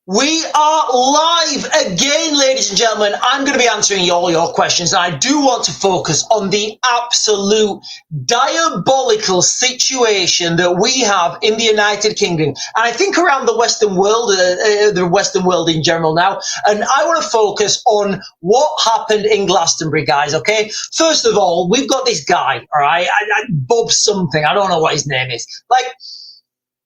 We are live again, ladies and gentlemen. I'm going to be answering all your questions. And I do want to focus on the absolute diabolical situation that we have in the United Kingdom. And I think around the Western world in general now. And I want to focus on what happened in Glastonbury, guys, okay? First of all, we've got this guy, all right? Bob something. I don't know what his name is. Like,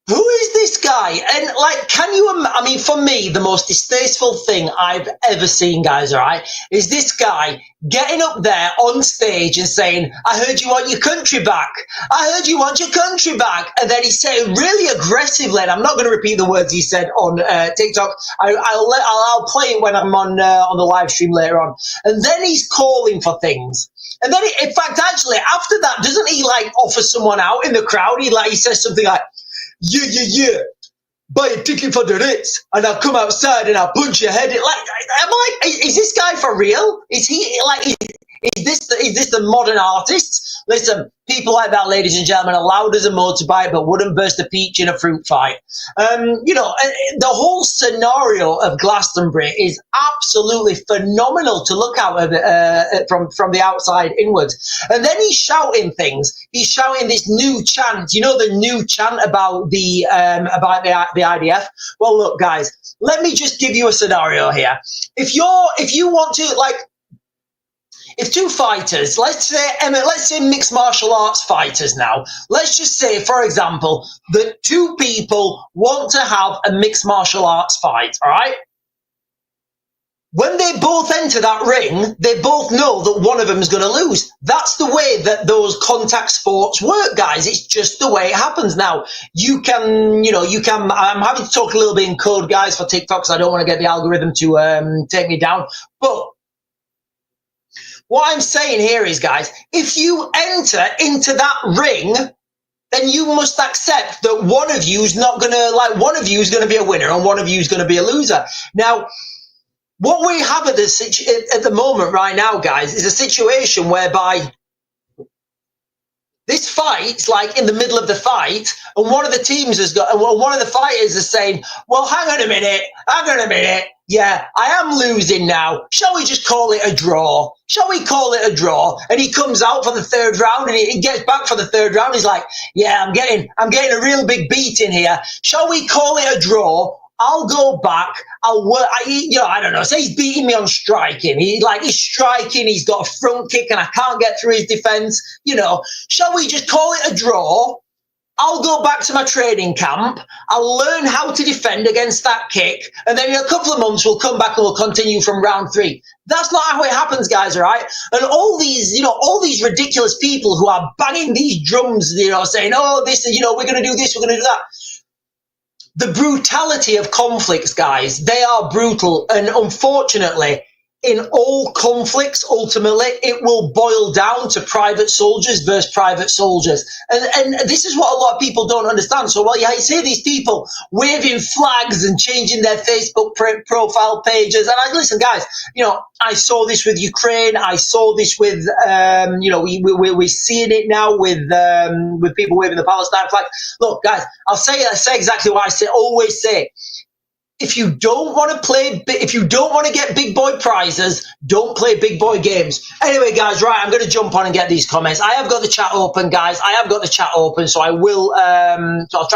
who is this guy? And like, I mean, for me, the most distasteful thing I've ever seen, guys, all right, is this guy getting up there on stage and saying, I heard you want your country back. I heard you want your country back. And then he said really aggressively, and I'm not going to repeat the words he said on TikTok. I'll play it when I'm on the live stream later on. And then he's calling for things. And then, in fact, actually, after that, doesn't he like offer someone out in the crowd? He says something like, yeah, buy a ticket for the Ritz, and I'll come outside and I'll punch your head in. Like, I'm like, is this guy for real? Is he like, is this the modern artist? Listen, people like that, ladies and gentlemen, are loud as a motorbike, but wouldn't burst a peach in a fruit fight. The whole scenario of Glastonbury is absolutely phenomenal to look at from the outside inwards. And then he's shouting things. He's shouting this new chant. You know, the new chant about the IDF. Well, look, guys, let me just give you a scenario here. If you want to, like, if two fighters, let's say mixed martial arts fighters now, let's just say, for example, that two people want to have a mixed martial arts fight, all right? When they both enter that ring, they both know that one of them is going to lose. That's the way that those contact sports work, guys. It's just the way it happens. Now, I'm happy to talk a little bit in code, guys, for TikTok, because I don't want to get the algorithm to take me down. But what I'm saying here is, guys, if you enter into that ring, then you must accept that one of you is going to be a winner and one of you is going to be a loser. Now, what we have at the moment right now, guys, is a situation whereby this fight's like in the middle of the fight, and one of the fighters is saying, well, hang on a minute. Yeah, I am losing now. Shall we just call it a draw? And he comes out for the third round, and he gets back for the third round. He's like, yeah, I'm getting a real big beating here. Shall we call it a draw? I'll go back. I don't know. Say he's beating me on striking. He's striking. He's got a front kick, and I can't get through his defense. Shall we just call it a draw? I'll go back to my training camp. I'll learn how to defend against that kick. And then in a couple of months, we'll come back and we'll continue from round 3. That's not how it happens, guys, all right? And all these ridiculous people who are banging these drums, saying, oh, we're going to do this, we're going to do that. The brutality of conflicts, guys, they are brutal. And unfortunately, in all conflicts, ultimately, it will boil down to private soldiers versus private soldiers. And this is what a lot of people don't understand. So, you see these people waving flags and changing their Facebook profile pages. And listen, guys, I saw this with Ukraine. I saw this with, we're seeing it now with people waving the Palestine flag. Look, guys, I say exactly what I always say. If you don't want to get big boy prizes, don't play big boy games. Anyway, guys, right, I'm going to jump on and get these comments. I have got the chat open, guys. So I will. So I'll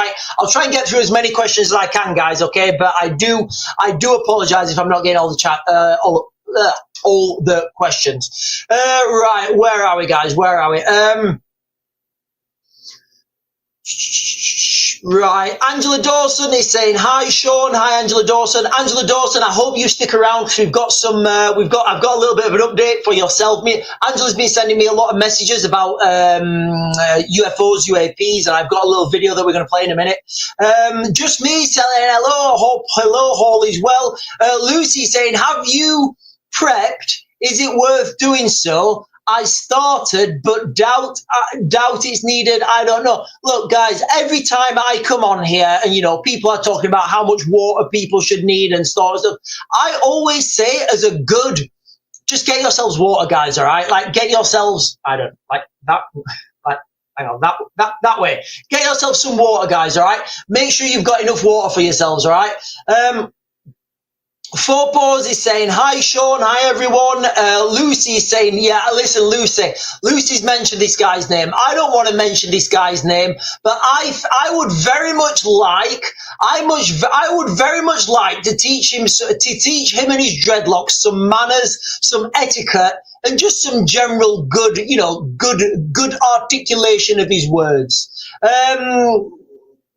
try and get through as many questions as I can, guys. Okay, but I do apologize if I'm not getting all the chat, all the questions. Right, where are we, guys? Where are we? Right, Angela Dawson is saying hi, Sean. Hi, Angela Dawson. Angela Dawson, I hope you stick around because we've got I've got a little bit of an update for yourself. Angela's been sending me a lot of messages about UFOs, UAPs, and I've got a little video that we're going to play in a minute. Just me saying hello, all is well. Lucy saying, have you prepped? Is it worth doing so? I started, but doubt it's needed. I don't know. Look, guys, every time I come on here and, people are talking about how much water people should need and stuff, I always say just get yourselves water, guys, all right? Like, get yourselves, that way. Get yourself some water, guys, all right? Make sure you've got enough water for yourselves, all right? Four is saying, hi, Sean. Hi, everyone. Lucy is saying, yeah, listen, Lucy. Lucy's mentioned this guy's name. I don't want to mention this guy's name, but I would very much like, I would very much like to teach him and his dreadlocks some manners, some etiquette, and just some general good, good articulation of his words.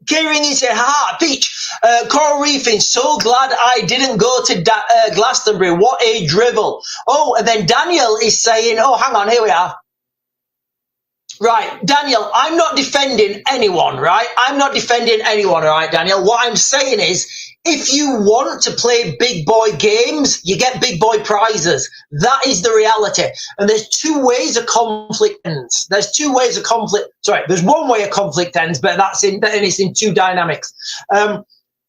Kieran, you say, ha, Peach, Coral Reefing, so glad I didn't go to Glastonbury. What a drivel. Oh, and then Daniel is saying, oh, hang on, here we are. Right, Daniel, I'm not defending anyone, right? I'm not defending anyone, all right, Daniel? What I'm saying is, if you want to play big boy games, you get big boy prizes. That is the reality. And there's two ways a conflict ends. There's two ways a conflict, sorry, there's one way a conflict ends, but it's in two dynamics.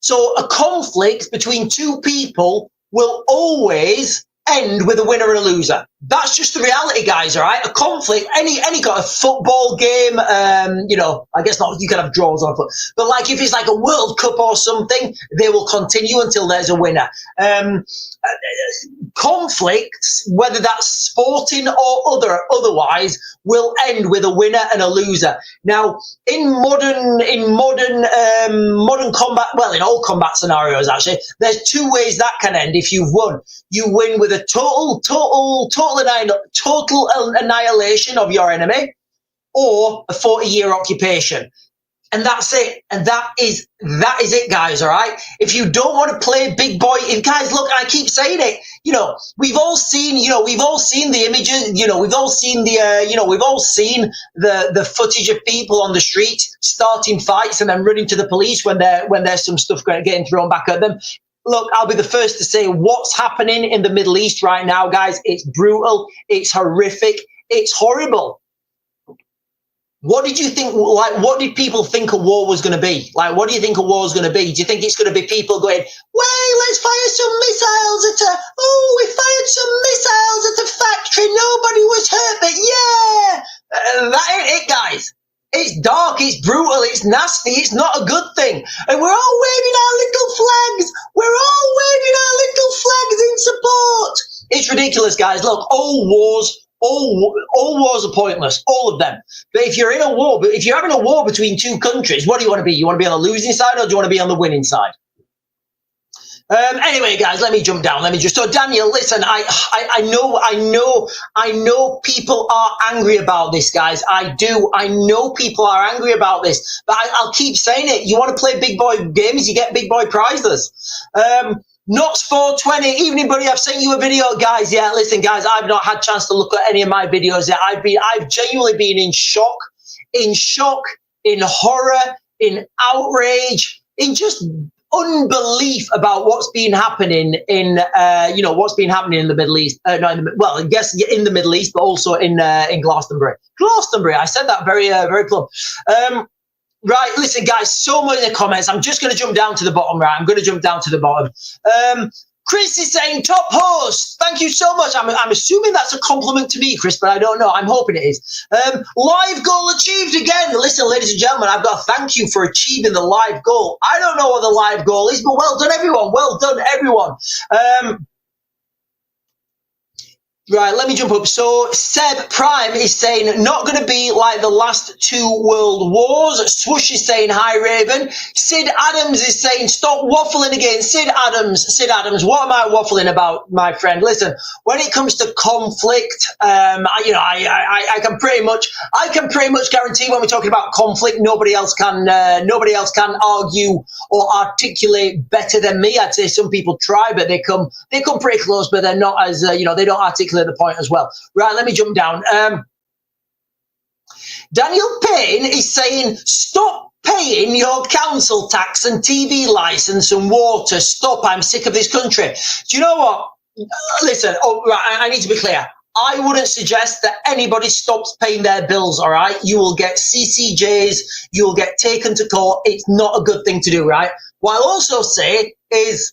So a conflict between two people will always end with a winner and a loser. That's just the reality, guys, all right? A conflict, any kind of football game, I guess not, you can have draws on foot, but like if it's like a World Cup or something, they will continue until there's a winner. Conflicts, whether that's sporting or otherwise, will end with a winner and a loser. Now, in modern combat, well, in all combat scenarios, actually, there's two ways that can end. If you've won, you win with a total annihilation of your enemy, or a 40-year occupation. And that's it. And that is it, guys. All right. If you don't want to play big boy, guys, look, I keep saying it. We've all seen the images. We've all seen the footage of people on the street starting fights and then running to the police when there's some stuff getting thrown back at them. Look, I'll be the first to say what's happening in the Middle East right now, guys. It's brutal. It's horrific. It's horrible. What did you think, what did people think a war was going to be? Like, what do you think a war is going to be? Do you think it's going to be people going, well, let's fire some missiles we fired some missiles at a factory, nobody was hurt, but yeah! That ain't it, guys. It's dark, it's brutal, it's nasty, it's not a good thing. And we're all waving our little flags. We're all waving our little flags in support. It's ridiculous, guys. Look, all wars are pointless, all of them. But if you're in a war, if you're having a war between two countries, what do you want to be? You want to be on the losing side, or do you want to be on the winning side? Anyway, guys, let me jump down. So Daniel, listen, I know people are angry about this, guys. I know people are angry about this, but I'll keep saying it. You want to play big boy games, you get big boy prizes. Knots 420, evening buddy, I've sent you a video, guys. Yeah, listen, guys, I've not had a chance to look at any of my videos yet. I've genuinely been in shock, in horror, in outrage, in just unbelief about what's been happening in the Middle East. I guess in the Middle East, but also in Glastonbury. Glastonbury, I said that very plumb. Right, listen, guys, so much in the comments. I'm just going to jump down to the bottom, right? I'm going to jump down to the bottom. Chris is saying, top host. Thank you so much. I'm assuming that's a compliment to me, Chris, but I don't know. I'm hoping it is. Live goal achieved again. Listen, ladies and gentlemen, I've got to thank you for achieving the live goal. I don't know what the live goal is, but well done, everyone. Well done, everyone. Right, let me jump up. So Seb Prime is saying, not going to be like the last two world wars. Swoosh is saying, hi, Raven. Sid Adams is saying, stop waffling again. Sid Adams, what am I waffling about, my friend? Listen, when it comes to conflict, I can pretty much guarantee when we're talking about conflict, nobody else can argue or articulate better than me. I'd say some people try, but they come pretty close, but they're not as, they don't articulate the point as well. Right, let me jump down. Daniel Payne is saying, stop paying your council tax and TV license and water. Stop, I'm sick of this country. Do you know what? Listen, I need to be clear. I wouldn't suggest that anybody stops paying their bills, all right? You will get CCJs, you will get taken to court. It's not a good thing to do, right? What I'll also say is,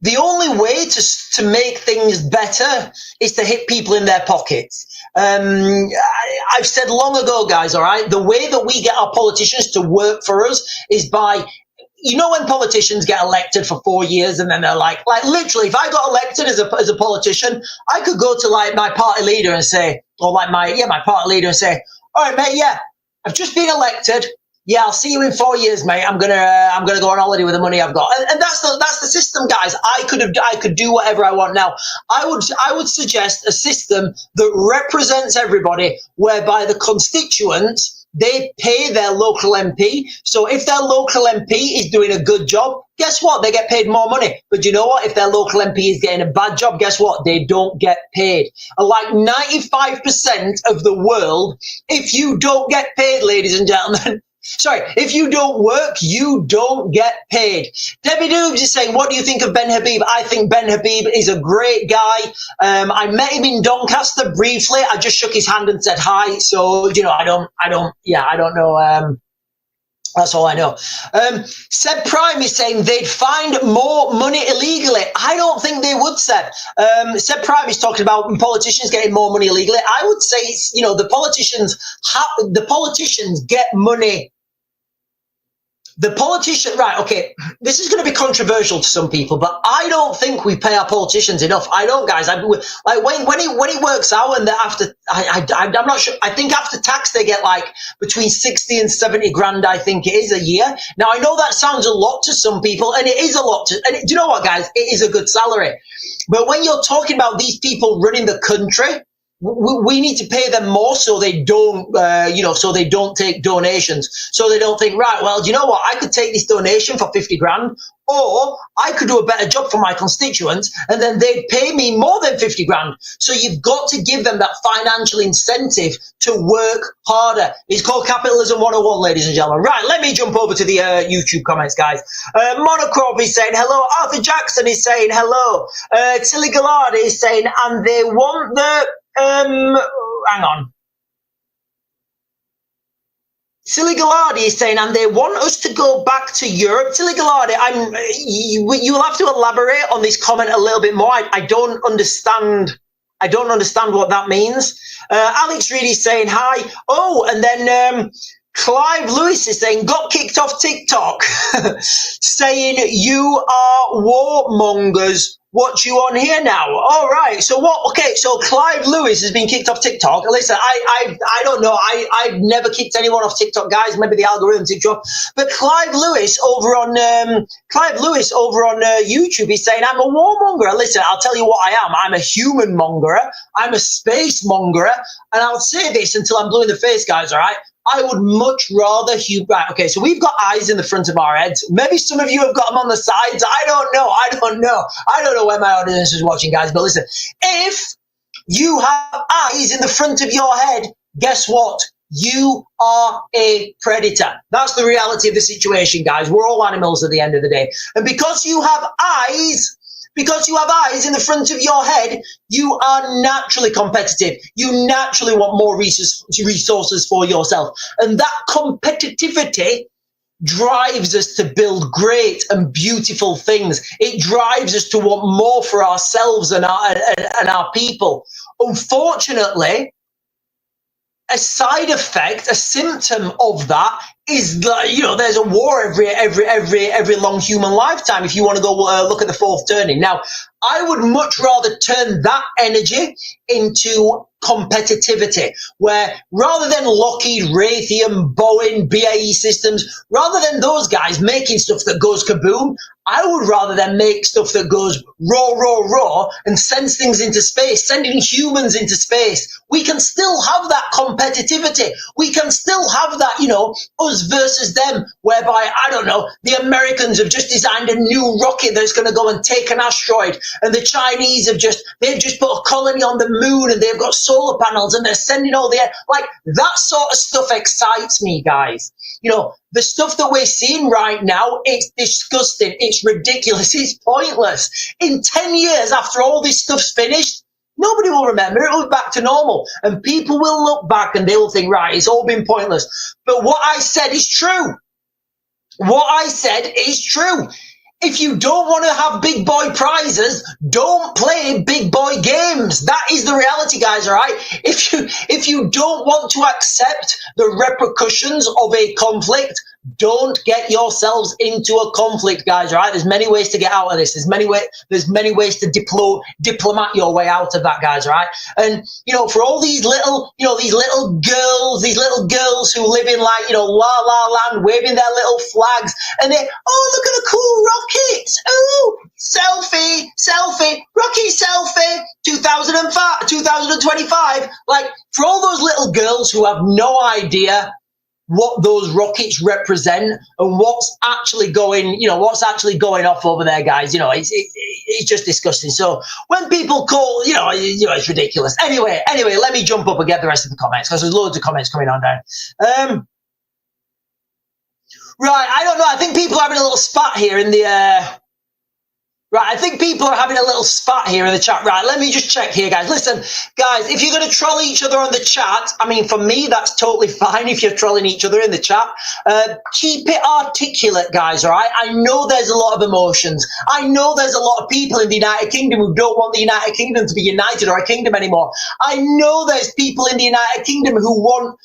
the only way to make things better is to hit people in their pockets. I've said long ago, guys, all right, the way that we get our politicians to work for us is by you know when politicians get elected for 4 years and then they're like literally, if I got elected as a politician, I could go to like my party leader and say, or like my party leader and say, all right, mate, yeah, I've just been elected. Yeah, I'll see you in 4 years, mate. I'm gonna go on holiday with the money I've got, and that's the system, guys. I could do whatever I want. Now, I would suggest a system that represents everybody, whereby the constituents, they pay their local MP. So if their local MP is doing a good job, guess what? They get paid more money. But you know what? If their local MP is getting a bad job, guess what? They don't get paid. And like 95% of the world, if you don't get paid, ladies and gentlemen, sorry, if you don't work, you don't get paid. Debbie Doobs is saying, what do you think of Ben Habib? I think Ben Habib is a great guy. I met him in Doncaster briefly. I just shook his hand and said hi. So, you know, I don't know. That's all I know. Seb Prime is saying they'd find more money illegally. I don't think they would, Seb. Seb Prime is talking about politicians getting more money illegally. I would say it's, you know, the politicians get money. Right, okay, this is going to be controversial to some people, but I don't think we pay our politicians enough. I don't, guys. Like when it works out, and I'm not sure. I think after tax they get like between 60 and 70 grand. I think it is a year. Now I know that sounds a lot to some people, and it is a lot. Do you know what, guys? It is a good salary, but when you're talking about these people running the country, we need to pay them more so they don't, so they don't take donations. So they don't think, right, well, do you know what? I could take this donation for 50 grand, or I could do a better job for my constituents, and then they'd pay me more than 50 grand. So you've got to give them that financial incentive to work harder. It's called Capitalism 101, ladies and gentlemen. Right, let me jump over to the YouTube comments, guys. Monocrop is saying hello. Arthur Jackson is saying hello. Tilly Gallard is saying, and they want the... hang on. Silly Gallardi is saying, and they want us to go back to Europe. Silly Gallardi, you will have to elaborate on this comment a little bit more. I don't understand. I don't understand what that means. Alex Reed is saying hi. Oh, and then Clive Lewis is saying, got kicked off TikTok, saying you are warmongers. What you on here now? All right. So what? Okay. So Clive Lewis has been kicked off TikTok. Listen, I don't know. I've never kicked anyone off TikTok, guys. Maybe the algorithm TikTok. But Clive Lewis over on YouTube is saying I'm a warmonger. Listen, I'll tell you what I am. I'm a human mongerer. I'm a space mongerer, and I'll say this until I'm blue in the face, guys. All right. I would much rather right, okay, so we've got eyes in the front of our heads. Maybe some of you have got them on the sides. I don't know. I don't know where my audience is watching, guys. But listen, if you have eyes in the front of your head, guess what? You are a predator. That's the reality of the situation, guys. We're all animals at the end of the day. And because you have eyes in the front of your head, you are naturally competitive. You naturally want more resources for yourself. And that competitivity drives us to build great and beautiful things. It drives us to want more for ourselves and our people. Unfortunately, a side effect, a symptom of that is that, you know, there's a war every long human lifetime if you want to go look at the fourth turning. Now, I would much rather turn that energy into competitivity, where rather than Lockheed, Raytheon, Boeing, BAE Systems, rather than those guys making stuff that goes kaboom, I would rather than make stuff that goes raw, and sends things into space, sending humans into space. We can still have that competitivity. We can still have that, you know, us versus them, whereby, I don't know, the Americans have just designed a new rocket that's going to go and take an asteroid, and the Chinese they've just put a colony on the moon, and they've got solar panels, and they're sending all the air. Like, that sort of stuff excites me, guys. You know, the stuff that we're seeing right now, it's disgusting. It's ridiculous. It's pointless. In 10 years after all this stuff's finished, nobody will remember. It will be back to normal. And people will look back and they will think, right, it's all been pointless. But what I said is true. What I said is true. If you don't want to have big boy prizes, don't play big boy games. That is the reality, guys, all right? If you don't want to accept the repercussions of a conflict, Don't get yourselves into a conflict, guys. All right, there's many ways to get out of this. There's many ways to diplomat your way out of that, guys. All right, and for all these little girls who live in like La La Land, waving their little flags, and they, oh, look at the cool rockets. Oh, selfie, rocket selfie, 2025. Like, for all those little girls who have no idea what those rockets represent and what's actually going off over there, guys, it's just disgusting. So when people call, it's ridiculous. Anyway, let me jump up and get the rest of the comments, because there's loads of comments coming on down. Right, I don't know. I think people are having a little spat here in the Right, I think people are having a little spat here in the chat. Right, let me just check here, guys. Listen, guys, if you're going to troll each other on the chat, I mean, for me, that's totally fine if you're trolling each other in the chat. Keep it articulate, guys, all right? I know there's a lot of emotions. I know there's a lot of people in the United Kingdom who don't want the United Kingdom to be united or a kingdom anymore. I know there's people in the United Kingdom who want,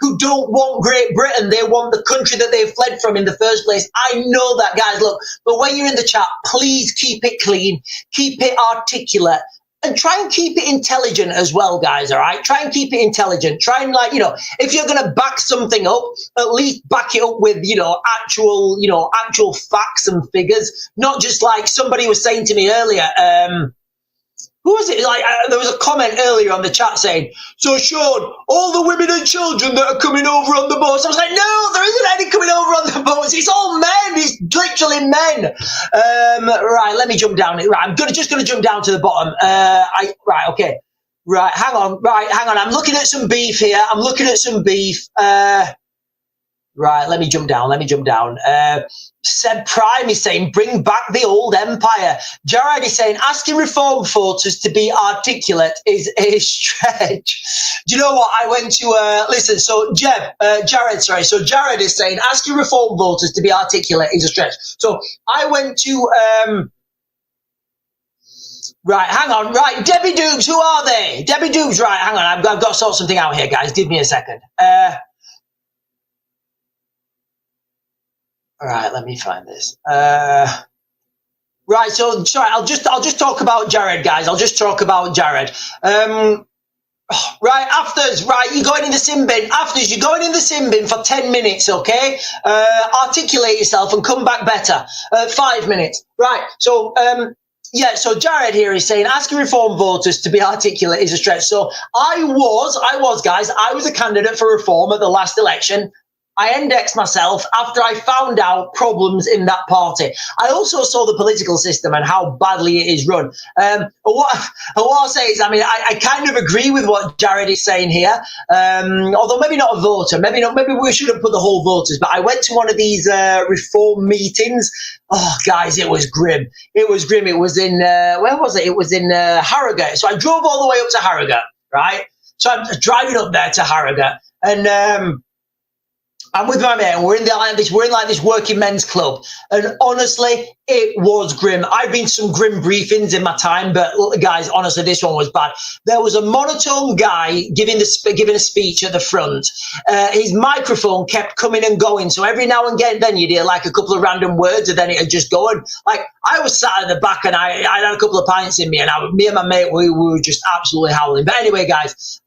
who don't want Great Britain. They want the country that they fled from in the first place. I know that, guys. Look, but when you're in the chat, please keep it clean, keep it articulate, and try and keep it intelligent as well, guys, all right? Try and keep it intelligent. Try and, if you're going to back something up, at least back it up with, actual facts and figures, not just like somebody was saying to me earlier, who was it? There was a comment earlier on the chat saying, so Sean, all the women and children that are coming over on the boats. I was like, no, there isn't any coming over on the boats. It's all men. It's literally men. Right, let me jump down. Right, I'm just going to jump down to the bottom. Okay. Right, hang on. I'm looking at some beef here. Right, let me jump down. Seb Prime is saying, bring back the old empire. Jared is saying, asking reform voters to be articulate is a stretch. Do you know what? I went to, listen, so Jared is saying, asking reform voters to be articulate is a stretch. So I went to, right, hang on, right, Debbie Dukes, who are they? Debbie Dukes, right, hang on, I've got to sort something out here, guys. Give me a second. All right, let me find this. Right, so sorry, I'll just talk about Jared, guys. I'll just talk about Jared. Right, afters, right, you're going in the sin bin. Afters, you're going in the sin bin for 10 minutes, okay? Articulate yourself and come back better. 5 minutes. Right, so yeah, so Jared here is saying asking reform voters to be articulate is a stretch. So I was, guys, I was a candidate for reform at the last election. I indexed myself after I found out problems in that party. I also saw the political system and how badly it is run. What I'll say is, I mean, I kind of agree with what Jared is saying here. Although maybe not a voter, maybe we shouldn't put the whole voters. But I went to one of these reform meetings. Oh, guys, it was grim. It was grim. It was in where was it? It was in Harrogate. So I drove all the way up to Harrogate, right? So I'm driving up there to Harrogate, and I'm with my mate, and we're in this working men's club, and honestly, it was grim. I've been to some grim briefings in my time, but guys, honestly, this one was bad. There was a monotone guy giving a speech at the front. His microphone kept coming and going, so every now and then you'd hear like a couple of random words, and then it'd just go on. Like, I was sat at the back, and I had a couple of pints in me, and me and my mate, we were just absolutely howling. But anyway, guys,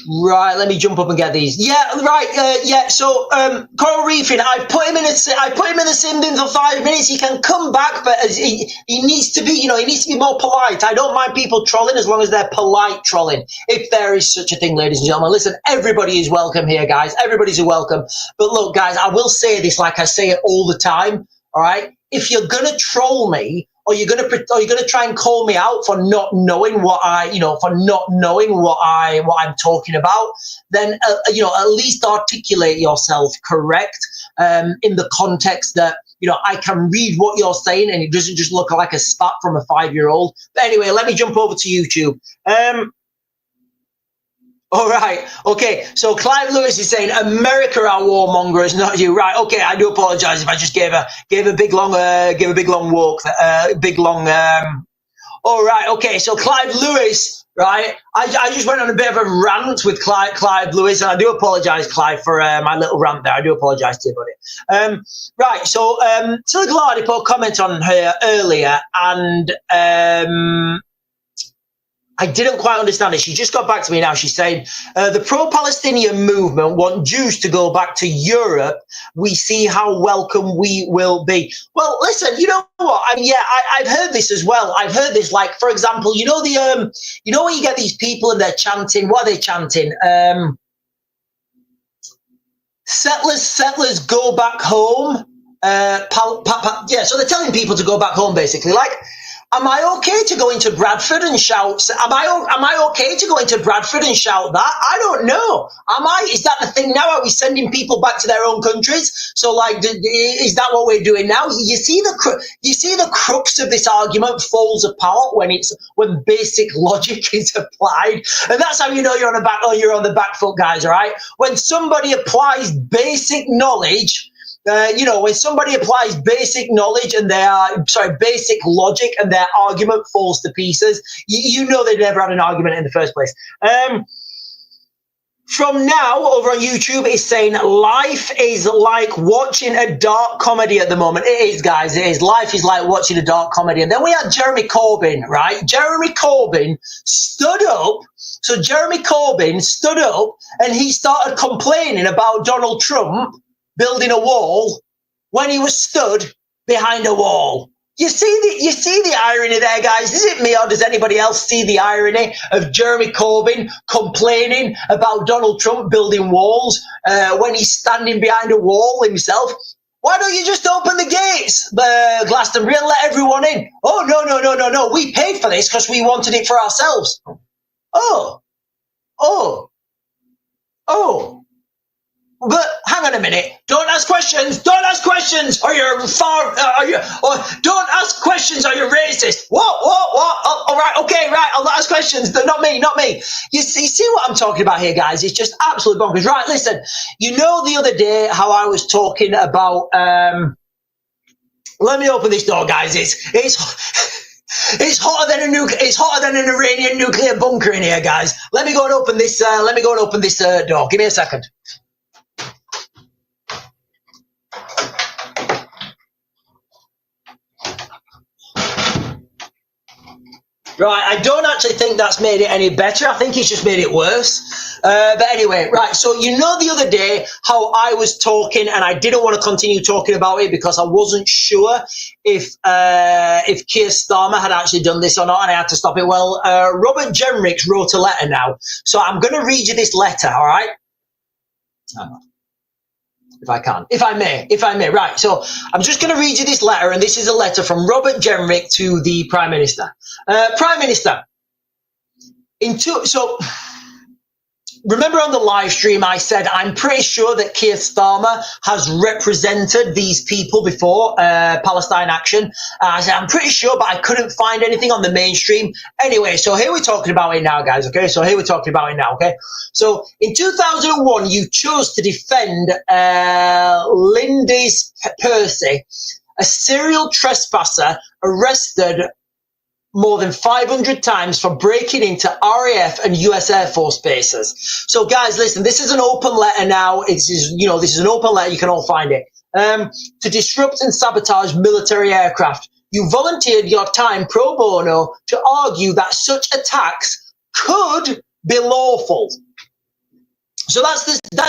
right, let me jump up and get these. Yeah, right. Yeah. So, Coral Reefing, I put him in the sin bin for 5 minutes. He can come back, but he needs to be, he needs to be more polite. I don't mind people trolling as long as they're polite trolling, if there is such a thing, ladies and gentlemen. Listen, everybody is welcome here, guys. Everybody's welcome. But look, guys, I will say this like I say it all the time. All right, if you're gonna troll me, or you're gonna try and call me out for not knowing what I'm talking about, then at least articulate yourself correct, in the context that I can read what you're saying and it doesn't just look like a spat from a 5-year-old. But anyway, let me jump over to YouTube. All right. Okay. So Clive Lewis is saying America are warmongers, not you. Right. Okay. I do apologize if I just gave a big long walk. All right. Okay. So Clive Lewis right? I just went on a bit of a rant with Clive Lewis, and I do apologise, Clive, for my little rant there. I do apologise to you, buddy. Right, so Tilly Glardy put a comment on her earlier, and I didn't quite understand it. She just got back to me now. She's saying, the pro-Palestinian movement want Jews to go back to Europe. We see how welcome we will be. Well, listen, you know what? I mean, yeah, I've heard this as well. I've heard this, like, for example, you know, you know when you get these people and they're chanting, what are they chanting? Settlers go back home. Yeah, so they're telling people to go back home, basically. Like, am I okay to go into Bradford and shout? Am I okay to go into Bradford and shout that? I don't know. Am I? Is that the thing now? Are we sending people back to their own countries? So, like, is that what we're doing now? You see the crux of this argument falls apart when basic logic is applied, and that's how you know you're on the back foot, guys. All right, when somebody applies basic knowledge. You know, when somebody applies basic knowledge and basic logic, and their argument falls to pieces, you know they never had an argument in the first place. From now over on YouTube, it's saying life is like watching a dark comedy at the moment. It is, guys. It is. Life is like watching a dark comedy. And then we had Jeremy Corbyn, right? Jeremy Corbyn stood up. So Jeremy Corbyn stood up and he started complaining about Donald Trump building a wall when he was stood behind a wall. You see the irony there, guys? Is it me, or does anybody else see the irony of Jeremy Corbyn complaining about Donald Trump building walls when he's standing behind a wall himself? Why don't you just open the gates, Glastonbury, and let everyone in? Oh, no. We paid for this because we wanted it for ourselves. Oh. But hang on a minute. Don't ask questions. Don't ask questions, or you're don't ask questions, or you're racist. What? Oh, all right, okay, right. I'll not ask questions. Not me. You see what I'm talking about here, guys? It's just absolute bonkers. Right, listen. You know the other day how I was talking about. Let me open this door, guys. It's hotter than an Iranian nuclear bunker in here, guys. Let me go and open this. Door. Give me a second. Right, I don't actually think that's made it any better. I think it's just made it worse. But anyway, right, so you know the other day how I was talking, and I didn't want to continue talking about it because I wasn't sure if Keir Starmer had actually done this or not, and I had to stop it. Well, Robert Jenrick wrote a letter now. So I'm going to read you this letter, all right? If I may. Right, so I'm just going to read you this letter, and this is a letter from Robert Jenrick to the Prime Minister. Prime Minister, remember on the live stream I said I'm pretty sure that Keir Starmer has represented these people before, Palestine Action. I said I'm pretty sure, but I couldn't find anything on the mainstream. Anyway, so here we're talking about it now, guys, okay? So So in 2001, you chose to defend Lindis Percy, a serial trespasser arrested more than 500 times for breaking into RAF and US Air Force bases. So, guys, listen, this is an open letter now. This is an open letter. You can all find it. To disrupt and sabotage military aircraft. You volunteered your time pro bono to argue that such attacks could be lawful. So that's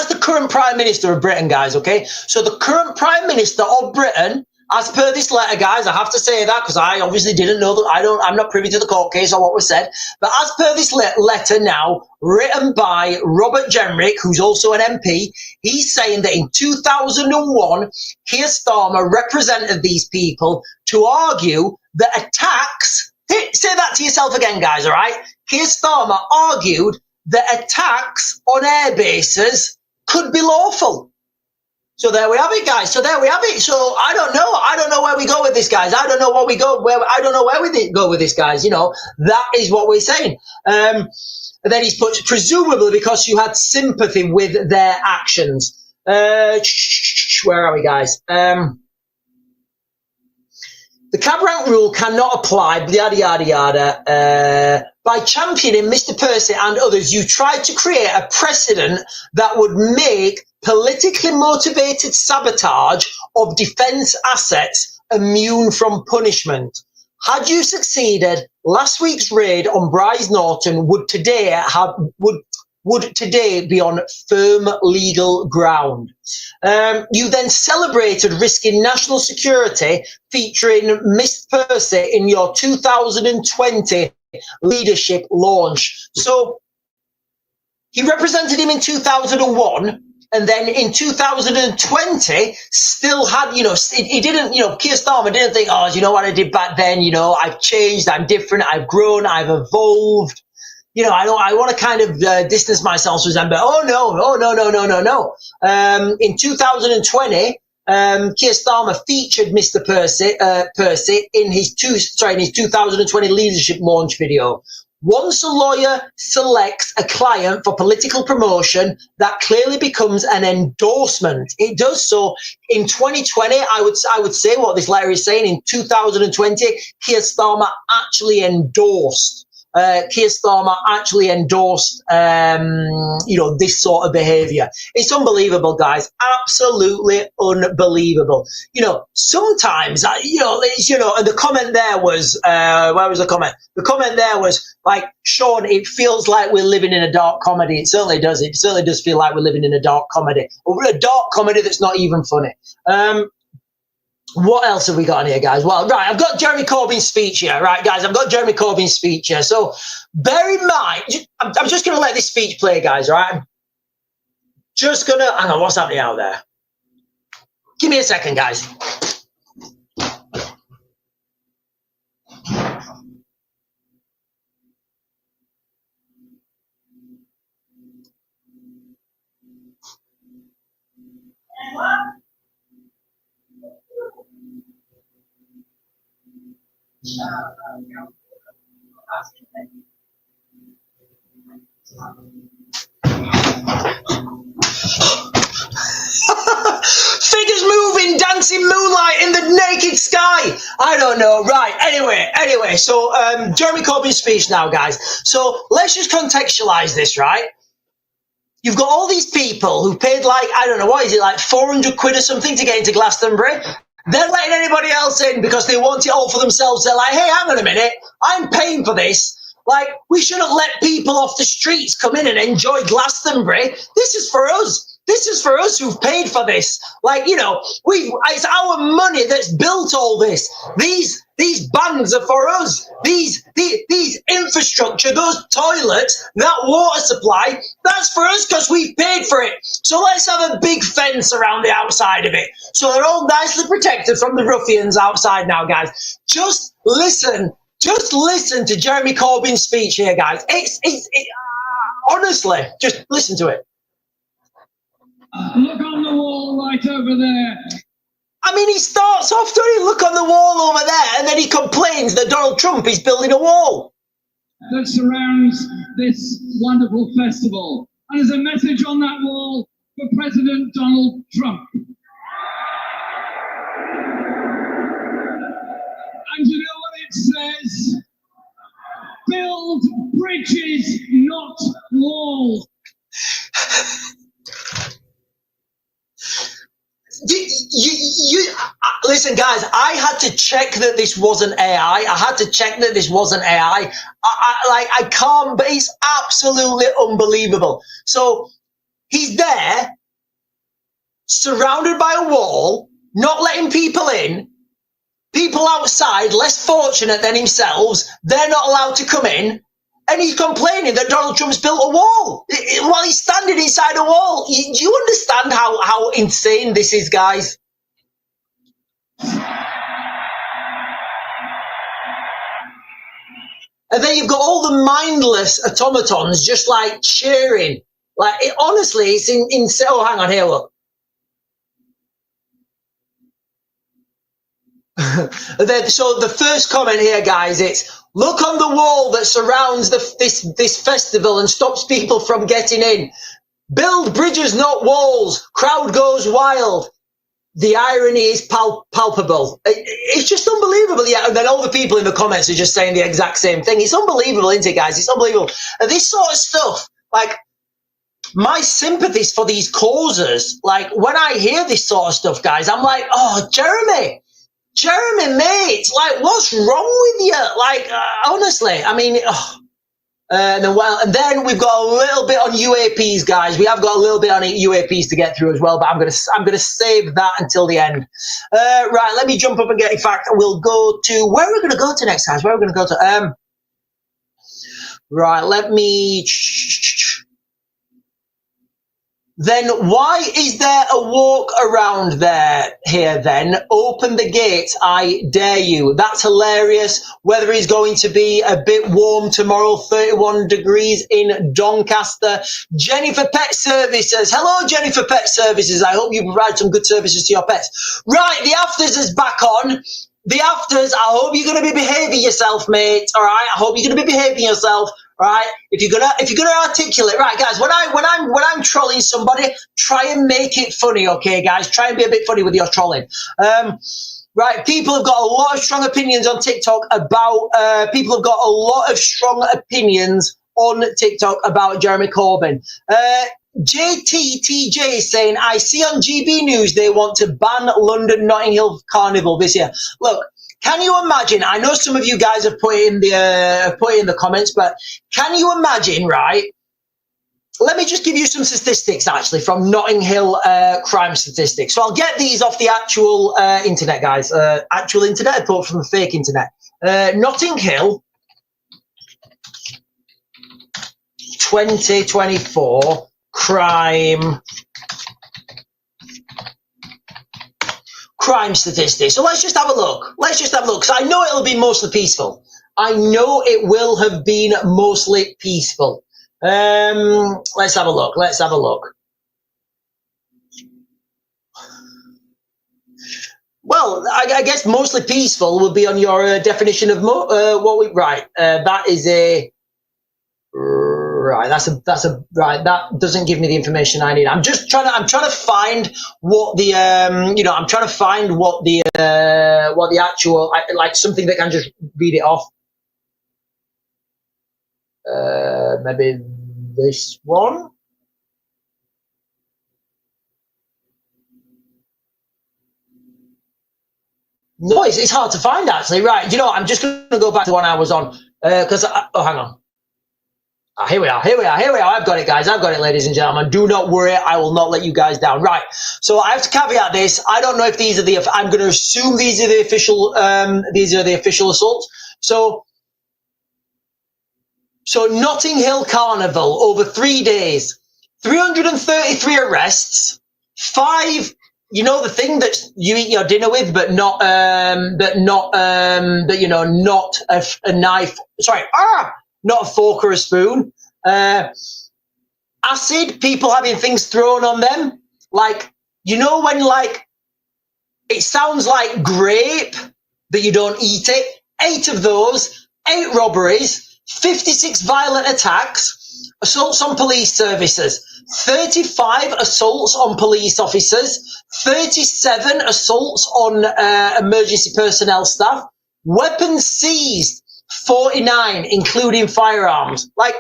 the current Prime Minister of Britain, guys, okay? So the current Prime Minister of Britain, as per this letter, guys, I have to say that because I obviously didn't know that. I'm not privy to the court case or what was said. But as per this letter now, written by Robert Jenrick, who's also an MP, he's saying that in 2001, Keir Starmer represented these people to argue that attacks, say that to yourself again, guys, all right? Keir Starmer argued that attacks on air bases could be lawful. So there we have it, guys. So I don't know where we go with this, guys. I don't know where we go with this, guys. You know, that is what we're saying. And then he's put, presumably because you had sympathy with their actions. Where are we, guys? The cab rank rule cannot apply, yada, yada, yada. By championing Mr. Percy and others, you tried to create a precedent that would make politically motivated sabotage of defence assets immune from punishment. Had you succeeded, last week's raid on Bryce Norton would today be on firm legal ground. You then celebrated risking national security featuring Miss Percy in your 2020 leadership launch. So he represented him in 2001. And then in 2020, still had, he didn't, Keir Starmer didn't think, oh, you know what I did back then? I've changed, I'm different, I've grown, I've evolved. I want to kind of distance myself from them, but no. In 2020, Keir Starmer featured Mr. Percy in his 2020 leadership launch video. Once a lawyer selects a client for political promotion, that clearly becomes an endorsement. It does so. In 2020, I would say what this letter is saying. In 2020, Keir Starmer actually endorsed. This sort of behaviour. It's unbelievable, guys. Absolutely unbelievable. Sometimes, and the comment there was, where was the comment? The comment there was like, Sean, it feels like we're living in a dark comedy. It certainly does. It certainly does feel like we're living in a dark comedy. Or a dark comedy that's not even funny. What else have we got in here, guys? Well, right, I've got Jeremy Corbyn's speech here. Right, guys, I've got Jeremy Corbyn's speech here. So bear in mind, I'm just going to let this speech play, guys, right? I'm just going to, hang on, what's happening out there? Give me a second, guys. Figures moving, dancing moonlight in the naked sky. I don't know. Right. Anyway. So Jeremy Corbyn's speech now, guys. So let's just contextualize this, right? You've got all these people who paid like, I don't know, what is it, like 400 quid or something to get into Glastonbury. They're letting anybody else in because they want it all for themselves. They're like, hey, hang on a minute, I'm paying for this. Like, we shouldn't let people off the streets come in and enjoy Glastonbury. This is for us. This is for us who've paid for this. Like, it's our money that's built all this. These bands are for us. These infrastructure, those toilets, that water supply, that's for us because we've paid for it. So let's have a big fence around the outside of it. So they're all nicely protected from the ruffians outside now, guys. Just listen to Jeremy Corbyn's speech here, guys. Honestly, just listen to it. Look on the wall right over there. I mean, he starts off, doesn't he? Look on the wall over there, and then he complains that Donald Trump is building a wall that surrounds this wonderful festival. And there's a message on that wall for President Donald Trump. And you know what it says? Build bridges, not walls. Listen, guys, I had to check that this wasn't AI. I can't, but it's absolutely unbelievable. So he's there, surrounded by a wall, not letting people in. People outside, less fortunate than himself, they're not allowed to come in. And he's complaining that Donald Trump's built a wall while he's standing inside a wall. Do you understand how insane this is, guys? And then you've got all the mindless automatons just like cheering. Like, honestly, it's insane. Oh, hang on, here, look. So the first comment here, guys, it's look on the wall that surrounds this festival and stops people from getting in. Build bridges, not walls. Crowd goes wild. The irony is palpable. It's just unbelievable. Yeah, and then all the people in the comments are just saying the exact same thing. It's unbelievable, isn't it, guys? It's unbelievable. And this sort of stuff, like, my sympathies for these causes, like, when I hear this sort of stuff, guys, I'm like, oh, Jeremy, mate, like, what's wrong with you? Like, honestly, I mean, and then we've got a little bit on UAPs, guys. We have got a little bit on UAPs to get through as well, but I'm gonna save that until the end. Right, let me jump up and get. In fact, we'll go to where are we gonna go to next, guys? Where are we gonna go to? Right, let me. Then why is there a walk around here then? Open the gates, I dare you. That's hilarious. Weather is going to be a bit warm tomorrow, 31 degrees in Doncaster. Jennifer Pet Services. Hello, Jennifer Pet Services. I hope you provide some good services to your pets. Right, the afters is back on. The afters, I hope you're going to be behaving yourself, mate. All right, I hope you're going to be behaving yourself. Right, if you're gonna articulate, right, guys. When I'm trolling somebody, try and make it funny, okay, guys. Try and be a bit funny with your trolling. Right, people have got a lot of strong opinions on TikTok about. People have got a lot of strong opinions on TikTok about Jeremy Corbyn. JTTJ is saying, I see on GB News they want to ban London Notting Hill Carnival this year. Look. Can you imagine? I know some of you guys have put it in the comments, but can you imagine? Right? Let me just give you some statistics actually from Notting Hill crime statistics. So I'll get these off the actual internet, guys. Actual internet, I thought from the fake internet. Notting Hill 2024 crime statistics. So let's just have a look. Because I know it'll be mostly peaceful. I know it will have been mostly peaceful. Let's have a look. Well, I guess mostly peaceful will be on your definition of right. That is a right. That's a right. That doesn't give me the information I need. I'm trying to find what the I'm trying to find what the actual like something that can just read it off. Maybe this one. No, it's hard to find actually. Right, you know what? I'm just going to go back to the one I was on because hang on. Here we are. I've got it, guys. I've got it, ladies and gentlemen. Do not worry. I will not let you guys down. Right. So I have to caveat this. I don't know if these are I'm going to assume these are the official. These are the official assaults. So Notting Hill Carnival over 3 days, 333 arrests, 5. You know the thing that you eat your dinner with, but not not a knife. Sorry. Not a fork or a spoon. Acid, people having things thrown on them. Like, you know when, like, it sounds like grape, but you don't eat it. 8 of those, 8 robberies, 56 violent attacks, assaults on police services, 35 assaults on police officers, 37 assaults on emergency personnel staff, weapons seized, 49, including firearms. Like,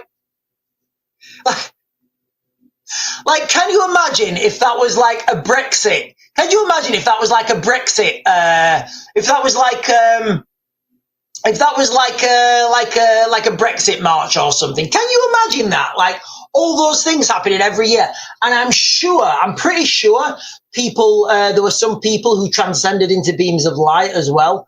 can you imagine if that was like a Brexit? Can you imagine if that was like a Brexit? If that was like a Brexit march or something? Can you imagine that? Like all those things happening every year. And I'm pretty sure people. There were some people who transcended into beams of light as well.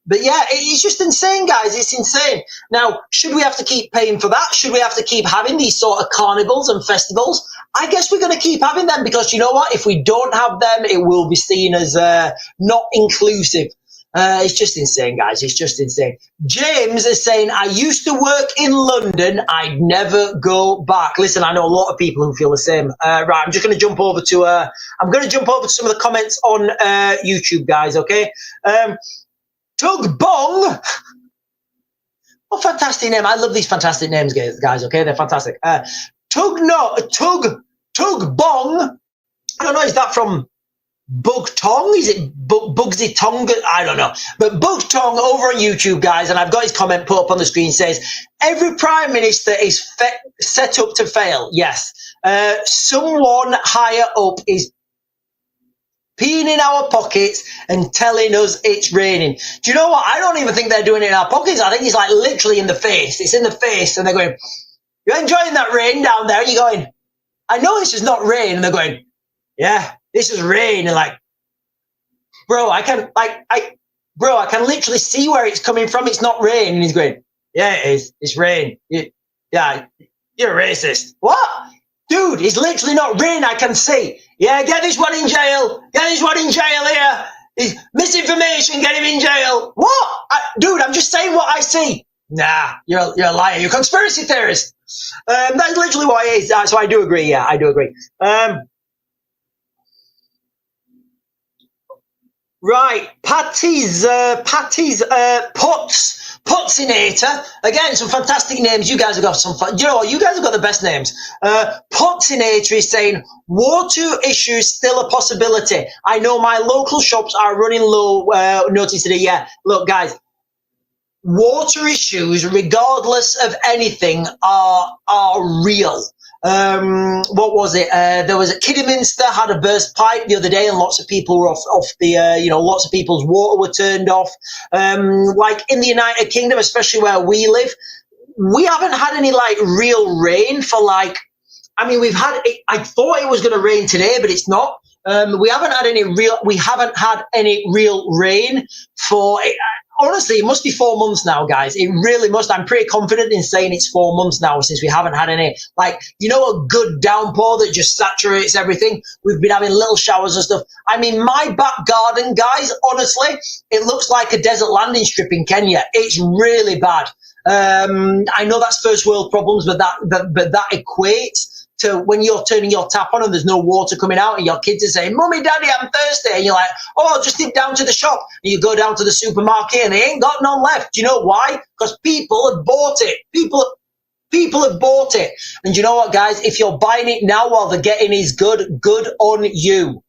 But yeah, it's just insane, guys. It's insane. Now, should we have to keep paying for that? Should we have to keep having these sort of carnivals and festivals? I guess we're going to keep having them because you know what? If we don't have them, it will be seen as not inclusive. It's just insane, guys. It's just insane. James is saying, I used to work in London. I'd never go back. Listen, I know a lot of people who feel the same. Right, I'm just going to jump over to some of the comments on YouTube, guys, okay? Tug Bong. What fantastic name. I love these fantastic names, guys, okay? They're fantastic. Tug Bong I don't know, is that from Bug Tong? Is it Bugsy Tong? I don't know. But Bug Tong over on YouTube, guys, and I've got his comment put up on the screen, says, every Prime Minister is set up to fail. Yes. Someone higher up is peeing in our pockets and telling us it's raining. Do you know what? I don't even think they're doing it in our pockets. I think it's like literally in the face. It's in the face, and they're going, you're enjoying that rain down there? And you're going, I know this is not rain. And they're going, yeah, this is rain. And like, bro, I can literally see where it's coming from. It's not rain. And he's going, yeah, it is. It's rain. Yeah, you're a racist. What? Dude, it's literally not rain. I can see. Yeah, get this one in jail. Get this one in jail here. It's misinformation. Get him in jail. What? Dude, I'm just saying what I see. Nah, you're a liar. You're a conspiracy theorist. That's literally what it is. So I do agree. Yeah, I do agree. Right, Putzinator. Again, some fantastic names. You guys have got some fun. You know what? You guys have got the best names. Putzinator is saying, water issues still a possibility. I know my local shops are running low. Notice today. Yeah, look, guys. Water issues, regardless of anything, are real. What was it? There was a Kidderminster had a burst pipe the other day, and lots of people were off the, lots of people's water were turned off. Like in the United Kingdom, especially where we live, we haven't had any like real rain for like, I mean, I thought it was going to rain today, but it's not. We haven't had any real rain for, honestly, it must be 4 months now, guys. It really must. I'm pretty confident in saying it's 4 months now since we haven't had any, like, a good downpour that just saturates everything. We've been having little showers and stuff. I mean, my back garden, guys, honestly, it looks like a desert landing strip in Kenya. It's really bad. I know that's first world problems, but that equates to when you're turning your tap on and there's no water coming out and your kids are saying, Mummy, Daddy, I'm thirsty. And you're like, oh, I'll just nip down to the shop. And you go down to the supermarket and they ain't got none left. Do you know why? Because people have bought it. People have bought it. And you know what, guys? If you're buying it now while the getting is good, good on you.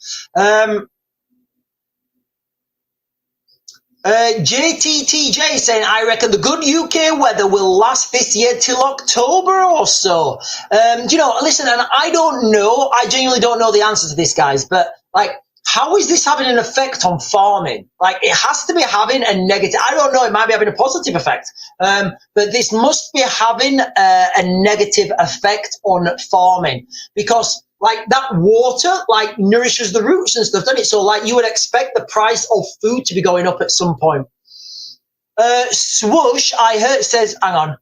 JTTJ saying, I reckon the good UK weather will last this year till October or so. Listen, and I don't know, I genuinely don't know the answer to this, guys, but like, how is this having an effect on farming? Like, it has to be having a negative, I don't know, it might be having a positive effect, but this must be having a negative effect on farming, because like that water, like nourishes the roots and stuff, doesn't it? So like you would expect the price of food to be going up at some point. Swoosh, I heard, says, hang on.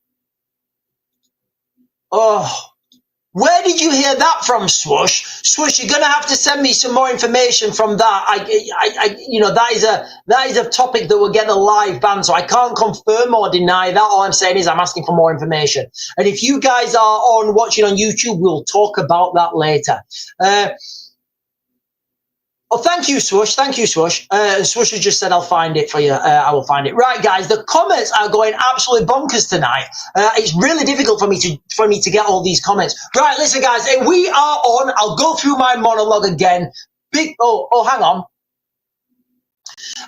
Oh, where did you hear that from, Swoosh? Swoosh, you're going to have to send me some more information from that. That is a topic that will get a live ban, so I can't confirm or deny that. All I'm saying is I'm asking for more information. And if you guys are watching on YouTube, we'll talk about that later. Thank you, Swoosh. Thank you, Swoosh. Swoosh has just said, I'll find it for you. I will find it. Right, guys, the comments are going absolutely bonkers tonight. It's really difficult for me to get all these comments. Right, listen, guys, we are on. I'll go through my monologue again. Hang on.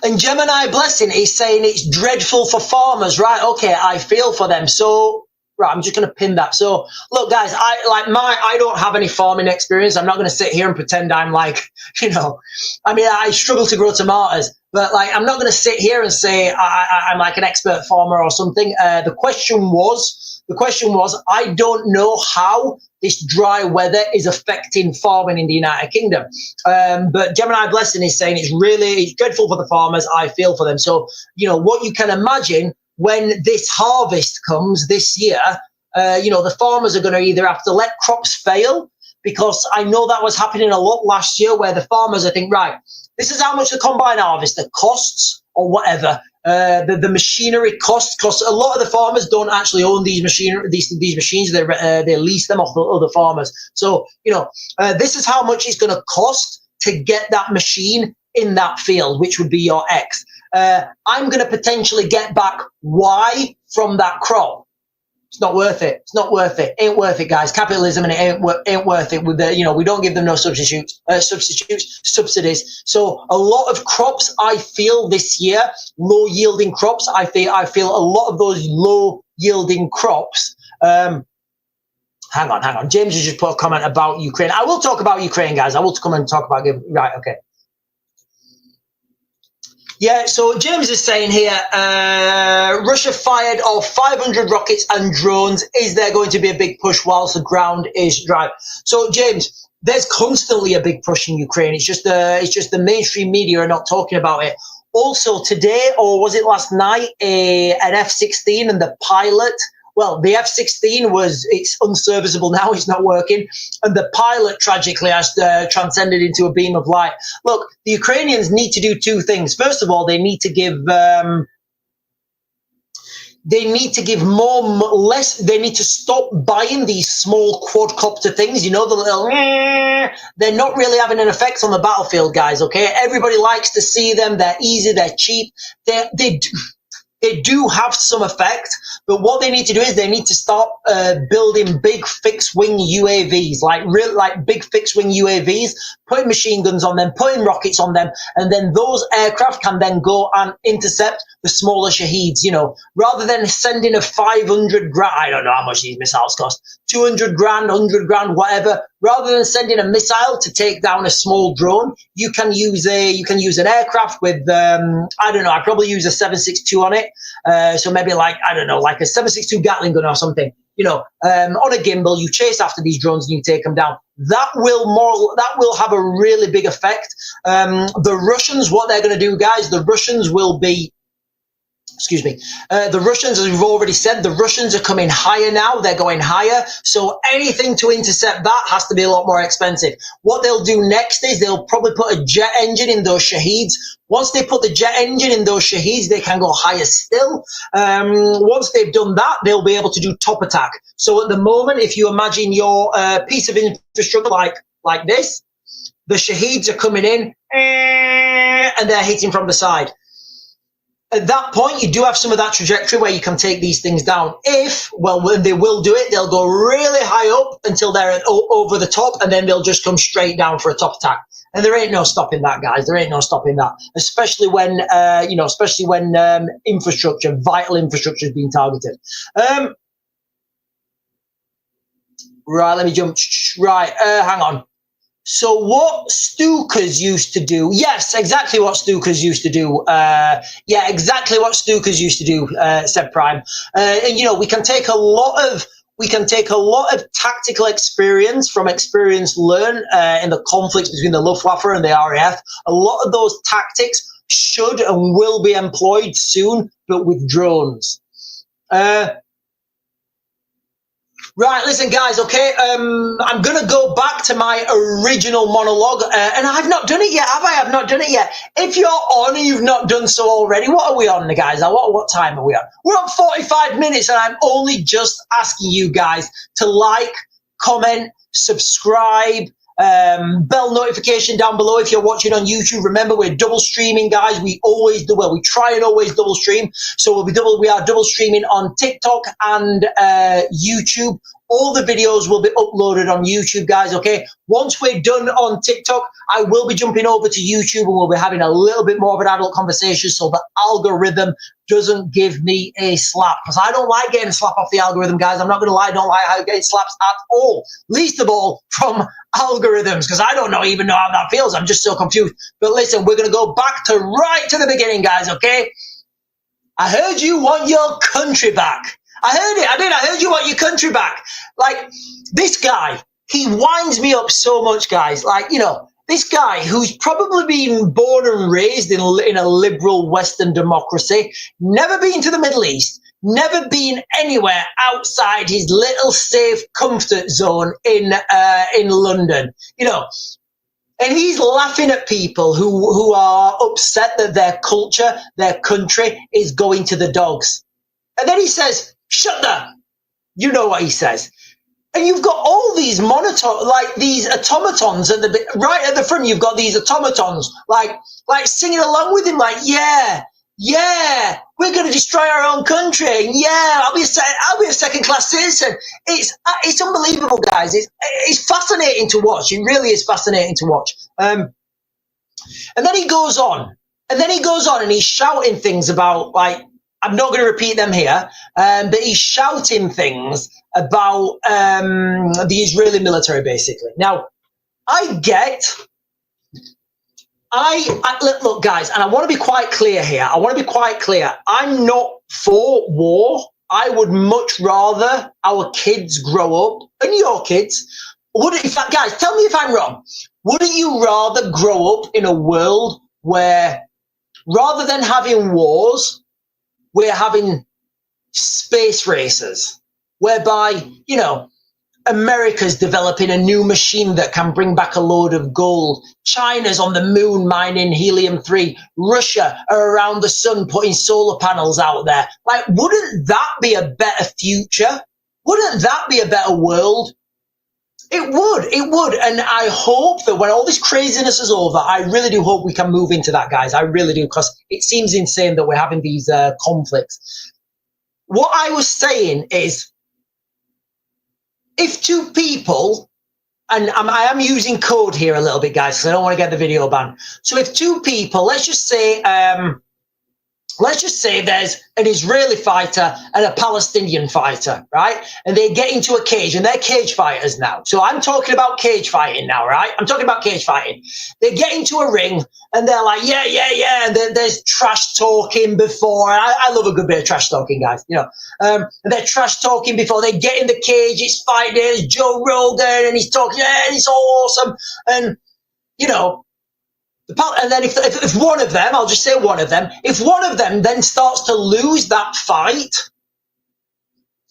And Gemini Blessing is saying it's dreadful for farmers. Right, okay, I feel for them. So, right, I'm just going to pin that. So, look, guys, I don't have any farming experience. I'm not going to sit here and pretend I'm like, I mean, I struggle to grow tomatoes, but like, I'm not going to sit here and say I'm like an expert farmer or something. The question was, I don't know how this dry weather is affecting farming in the United Kingdom. But Gemini Blessing is saying it's dreadful for the farmers. I feel for them. So, what you can imagine, when this harvest comes this year, the farmers are going to either have to let crops fail, because I know that was happening a lot last year, where the farmers are thinking, right, this is how much the combine harvester costs or whatever. The machinery costs, because a lot of the farmers don't actually own these machines. They lease them off the other farmers. So, this is how much it's going to cost to get that machine in that field, which would be your X. I'm going to potentially get back Y from that crop. It's not worth it. It's not worth it. Ain't worth it, guys. Capitalism and it ain't worth it. With the, we don't give them no substitutes, subsidies. So a lot of crops, I feel this year, low yielding crops. I feel a lot of those low yielding crops. Hang on. James has just put a comment about Ukraine. I will talk about Ukraine, guys. I will come and talk about right. Okay. Yeah, so James is saying here, Russia fired off 500 rockets and drones. Is there going to be a big push whilst the ground is dry? So, James, there's constantly a big push in Ukraine. It's just the mainstream media are not talking about it. Also, today, or was it last night, an F-16 and the pilot. Well, the F-16 it's unserviceable now, it's not working. And the pilot tragically has transcended into a beam of light. Look, the Ukrainians need to do two things. First of all, they need to give they need to stop buying these small quadcopter things, the little, they're not really having an effect on the battlefield, guys, okay? Everybody likes to see them, they're easy, they're cheap, they do have some effect, but what they need to do is they need to start building big fixed-wing UAVs, like big fixed-wing UAVs, putting machine guns on them, putting rockets on them, and then those aircraft can then go and intercept the smaller Shaheeds, rather than sending a 500 grand, I don't know how much these missiles cost, 200 grand, 100 grand, whatever, rather than sending a missile to take down a small drone, you can use an aircraft with, I don't know, I'd probably use a 7.62 on it. So maybe like a 7.62 Gatling gun or something, on a gimbal, you chase after these drones and you take them down. That will have a really big effect. The Russians, what they're going to do, guys, the Russians will be, the Russians, as we've already said, the Russians are coming higher now. They're going higher. So anything to intercept that has to be a lot more expensive. What they'll do next is they'll probably put a jet engine in those Shaheeds. Once they put the jet engine in those Shaheeds, they can go higher still. Once they've done that, they'll be able to do top attack. So at the moment, if you imagine your piece of infrastructure like this, the Shaheeds are coming in and they're hitting from the side. At that point, you do have some of that trajectory where you can take these things down. When they will do it, they'll go really high up until they're over the top, and then they'll just come straight down for a top attack. And there ain't no stopping that, guys. There ain't no stopping that, especially when, infrastructure, vital infrastructure is being targeted. Right, let me jump. Right, hang on. So what Stukas used to do, yes, exactly what Stukas used to do. Exactly what Stukas used to do, said Prime. And we can take a lot of tactical experience from experience learned in the conflicts between the Luftwaffe and the RAF. A lot of those tactics should and will be employed soon, but with drones. Right, listen, guys, okay, I'm going to go back to my original monologue, and I've not done it yet, have I? I've not done it yet. If you're on and you've not done so already, what are we on, guys? What time are we on? We're on 45 minutes, and I'm only just asking you guys to like, comment, subscribe, bell notification down below if you're watching on YouTube. Remember, we're double streaming, guys. We always do, we try and always double stream. So we are double streaming on TikTok and YouTube. All the videos will be uploaded on YouTube, guys, okay? Once we're done on TikTok, I will be jumping over to YouTube and we'll be having a little bit more of an adult conversation so the algorithm doesn't give me a slap. Because I don't like getting a slap off the algorithm, guys. I'm not going to lie, I don't like how I get slaps at all. Least of all from algorithms, because I don't even know how that feels. I'm just so confused. But listen, we're going to go back to right to the beginning, guys, okay? I heard you want your country back. I heard it. I did. I heard you want your country back. Like, this guy, he winds me up so much, guys. Like, this guy who's probably been born and raised in a liberal Western democracy, never been to the Middle East, never been anywhere outside his little safe comfort zone in London, and he's laughing at people who are upset that their culture, their country is going to the dogs. And then he says, shut up. You know what he says. And you've got all these these automatons right at the front. You've got these automatons like singing along with him, like, yeah, we're going to destroy our own country. Yeah, I'll be a second-class citizen. It's unbelievable, guys. It's fascinating to watch. It really is fascinating to watch. And then he goes on. And he's shouting things about, like, I'm not going to repeat them here, but he's shouting things about the Israeli military, basically. Now, look, guys, and I want to be quite clear here. I'm not for war. I would much rather our kids grow up, and your kids, guys, tell me if I'm wrong. Wouldn't you rather grow up in a world where, rather than having wars, we're having space races, whereby, you know, America's developing a new machine that can bring back a load of gold. China's on the moon mining helium-3. Russia are around the sun putting solar panels out there. Like, wouldn't that be a better future? Wouldn't that be a better world? It would. And I hope that when all this craziness is over, I really do hope we can move into that, guys. I really do, because it seems insane that we're having these conflicts. What I was saying is, if two people, and I am using code here a little bit, guys, because I don't want to get the video banned. So if two people, let's just say there's an Israeli fighter and a Palestinian fighter, right? And they get into a cage, and they're cage fighters now. So I'm talking about cage fighting now, right? I'm talking about cage fighting. They get into a ring, and they're like, yeah. And there's trash talking before. And I love a good bit of trash talking, guys. You know, and they're trash talking before they get in the cage. It's fight day. There's Joe Rogan, and he's talking, yeah, and it's all awesome. And, you know, and then if one of them, I'll just say one of them, if one of them then starts to lose that fight,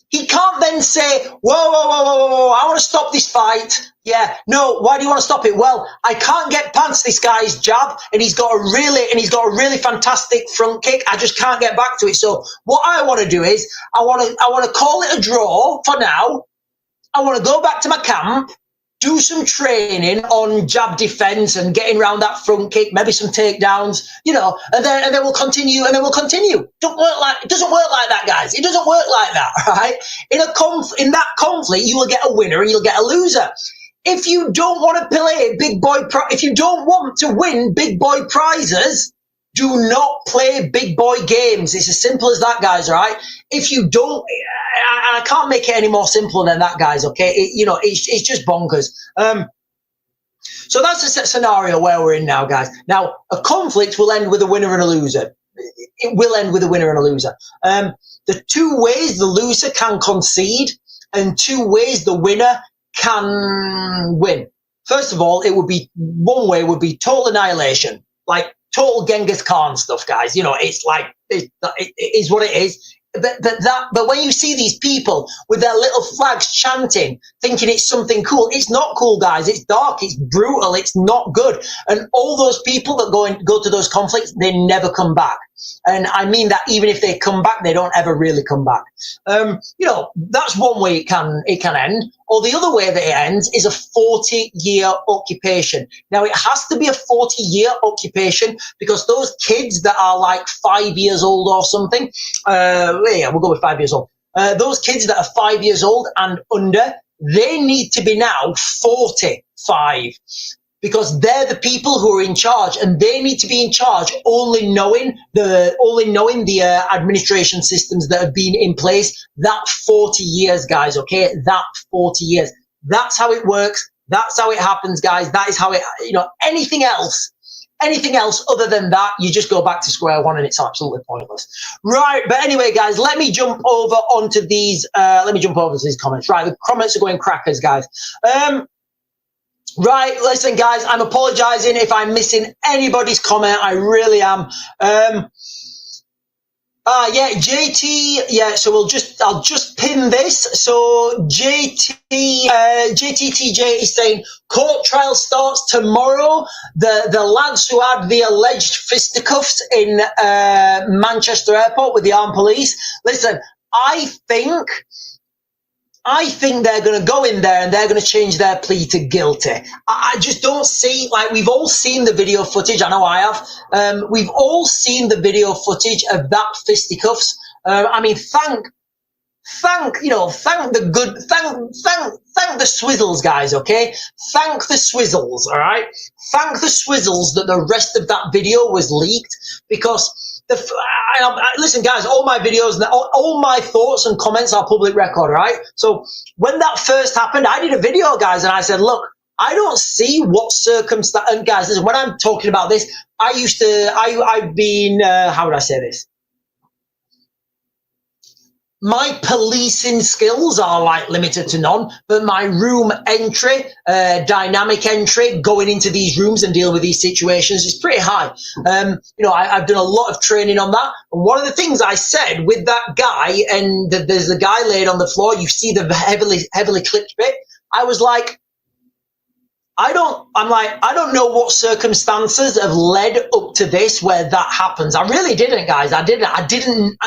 he can't then say, whoa, I want to stop this fight. Yeah, no, why do you want to stop it? Well, I can't get past this guy's jab, and he's got a really fantastic front kick. I just can't get back to it. So what I want to do is I want to call it a draw for now. I want to go back to my camp, do some training on jab defense and getting around that front kick, maybe some takedowns, you know, and then we'll continue, It doesn't work like that, guys. It doesn't work like that, right? In that conflict, you will get a winner and you'll get a loser. If you don't want to play if you don't want to win big boy prizes, do not play big boy games. It's as simple as that, guys, all right? If you don't, I can't make it any more simple than that, guys, okay? It's just bonkers. So that's the scenario where we're in now, guys. Now, a conflict will end with a winner and a loser. It will end with a winner and a loser. The two ways the loser can concede and two ways the winner can win. First of all, one way would be total annihilation, like total Genghis Khan stuff, guys. You know, it's like, it is what it is. But when you see these people with their little flags chanting, thinking it's something cool, it's not cool, guys. It's dark, it's brutal, it's not good. And all those people that go to those conflicts, they never come back. And I mean that even if they come back, they don't ever really come back. That's one way it can end. Or the other way that it ends is a 40-year occupation. Now, it has to be a 40-year occupation because those kids that are like 5 years old or something, we'll go with 5 years old. Those kids that are 5 years old and under, they need to be now 45. Because they're the people who are in charge, and they need to be in charge only knowing the administration systems that have been in place that 40 years, guys, okay? That 40 years. That's how it works. That's how it happens, guys. That is how it, anything else other than that, you just go back to square one and it's absolutely pointless. Right, but anyway, guys, let me jump over to these comments. Right, the comments are going crackers, guys. Right, listen, guys, I'm apologizing if I'm missing anybody's comment. I really am. JT, so I'll just pin this. So JTTJ is saying court trial starts tomorrow. The lads who had the alleged fisticuffs in Manchester Airport with the armed police. Listen, I think I think they're going to go in there and they're going to change their plea to guilty. I just don't see, like, we've all seen the video footage. I know I have. We've all seen the video footage of that fisticuffs. I mean, thank the swizzles, guys, okay? Thank the swizzles, all right? Thank the swizzles that the rest of that video was leaked, because listen, guys, all my videos, all my thoughts and comments are public record, right? So when that first happened, I did a video, guys, and I said, look, I don't see what circumstance, and guys, listen, when I'm talking about this, I've been, how would I say this? My policing skills are like limited to none, but my room entry, dynamic entry, going into these rooms and dealing with these situations is pretty high. I've done a lot of training on that. And one of the things I said with that guy, and there's a guy laid on the floor, you see the heavily clipped bit. I was like, I don't know what circumstances have led up to this where that happens. I really didn't, guys. I didn't.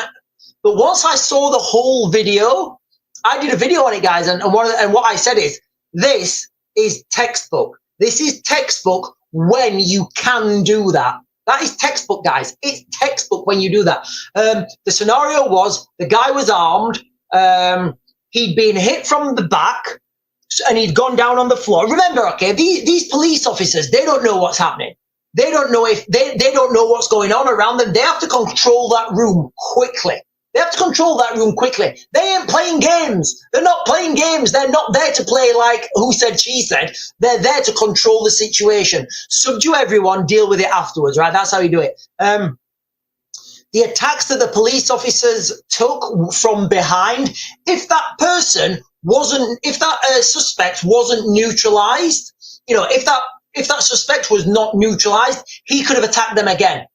But once I saw the whole video, I did a video on it, guys, and what I said is, this is textbook. This is textbook when you can do that. That is textbook, guys. It's textbook when you do that. The scenario was, the guy was armed. He'd been hit from the back, and he'd gone down on the floor. Remember, okay, these police officers, they don't know what's happening. They don't know they don't know what's going on around them. They have to control that room quickly. They have to control that room quickly. They ain't playing games. They're not playing games. They're not there to play like who said, she said. They're there to control the situation. Subdue everyone, deal with it afterwards, right? That's how you do it. The attacks that the police officers took from behind, if that suspect wasn't neutralized, if that suspect was not neutralized, he could have attacked them again.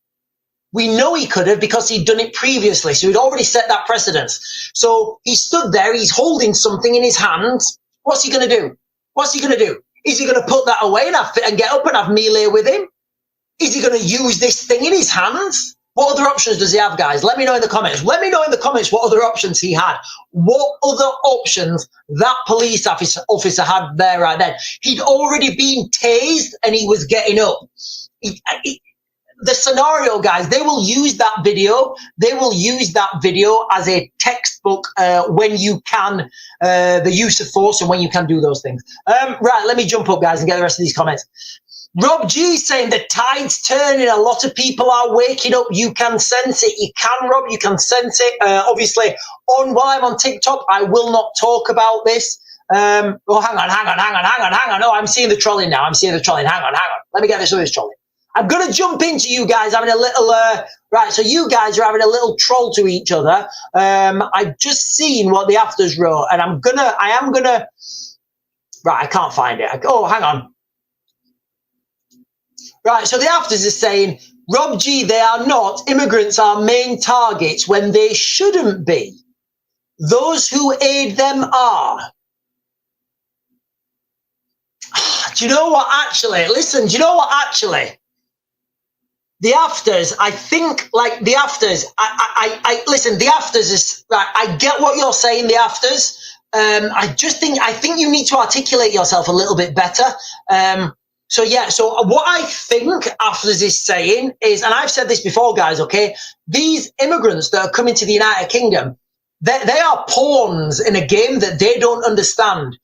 We know he could have, because he'd done it previously. So he'd already set that precedence. So he stood there. He's holding something in his hands. What's he going to do? What's he going to do? Is he going to put that away and get up and have melee with him? Is he going to use this thing in his hands? What other options does he have, guys? Let me know in the comments. Let me know in the comments what other options he had. What other options that police officer had there right then? He'd already been tased and he was getting up. The scenario, guys, they will use that video. They will use that video as a textbook when you can, the use of force and when you can do those things. Right, let me jump up, guys, and get the rest of these comments. Rob G saying the tide's turning. A lot of people are waking up. You can sense it. You can, Rob. You can sense it. Obviously, while I'm on TikTok, I will not talk about this. Hang on. No, I'm seeing the trolling now. Hang on. Let me get this with this trolling. I'm going to jump into you guys having a little, right, so you guys are having a little troll to each other. I've just seen what the afters wrote, and I am going to, right, I can't find it. Oh, hang on. Right, so the afters is saying, Rob G, they are not. Immigrants are main targets when they shouldn't be. Those who aid them are. Do you know what, actually? Listen, do you know what, actually? The afters, I think, like, the afters, listen, the afters is, right, I get what you're saying, the afters. I think you need to articulate yourself a little bit better. So what I think afters is saying is, and I've said this before, guys, okay, these immigrants that are coming to the United Kingdom, they are pawns in a game that they don't understand.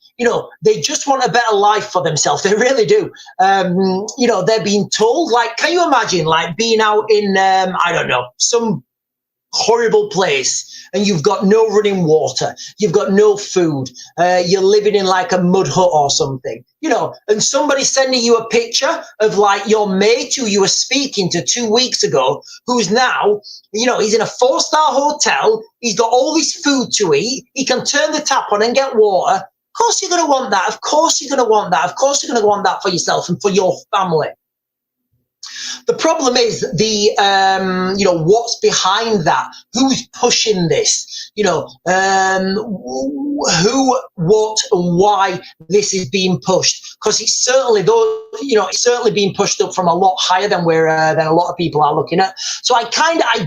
They just want a better life for themselves. They really do. They're being told, like, can you imagine, like, being out in, I don't know, some horrible place, and you've got no running water, you've got no food, you're living in like a mud hut or something, and somebody's sending you a picture of like your mate who you were speaking to 2 weeks ago, who's now, he's in a 4-star hotel, he's got all this food to eat, he can turn the tap on and get water. Of course you're going to want that. Of course you're going to want that. Of course you're going to want that for yourself and for your family. The problem is what's behind that? Who's pushing this? Who, what, and why this is being pushed? Because it's certainly it's certainly being pushed up from a lot higher than than a lot of people are looking at. So I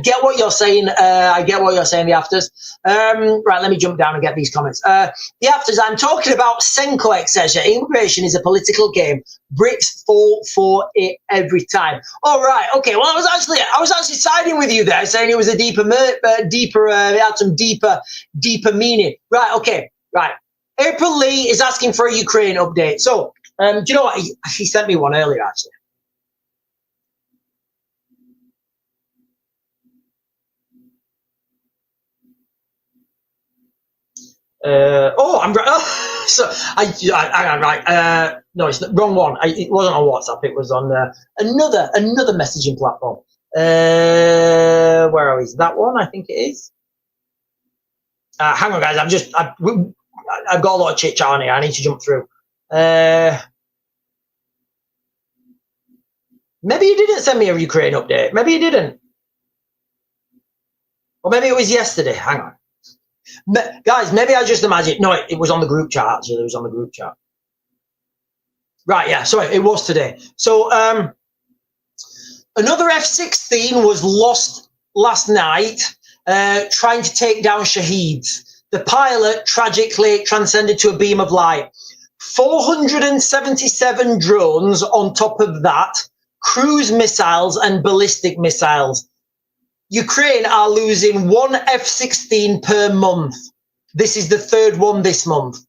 get what you're saying. I get what you're saying, the afters. Right, let me jump down and get these comments. The afters, I'm talking about Senko, etc. Immigration is a political game. Brits fall for it every time. All right, okay. Well, I was actually siding with you there, saying it was a it had some deeper meaning. Right, okay, right. April Lee is asking for a Ukraine update. So, do you know what? He sent me one earlier, actually. I'm right. Oh, so right. No, it's the wrong one. It wasn't on WhatsApp. It was on another messaging platform. Where are we? Is that one? I think it is. Hang on, guys. I've got a lot of chit chat on here. I need to jump through. Maybe you didn't send me a Ukraine update. Maybe you didn't. Or maybe it was yesterday. Hang on. Guys, maybe I just imagined. No, it was on the group chat, actually. It was on the group chat. Right, yeah. Sorry, it was today. So, another F-16 was lost last night trying to take down Shaheeds. The pilot tragically transcended to a beam of light. 477 drones on top of that, cruise missiles and ballistic missiles. Ukraine are losing one F-16 per month. This is the third one this month.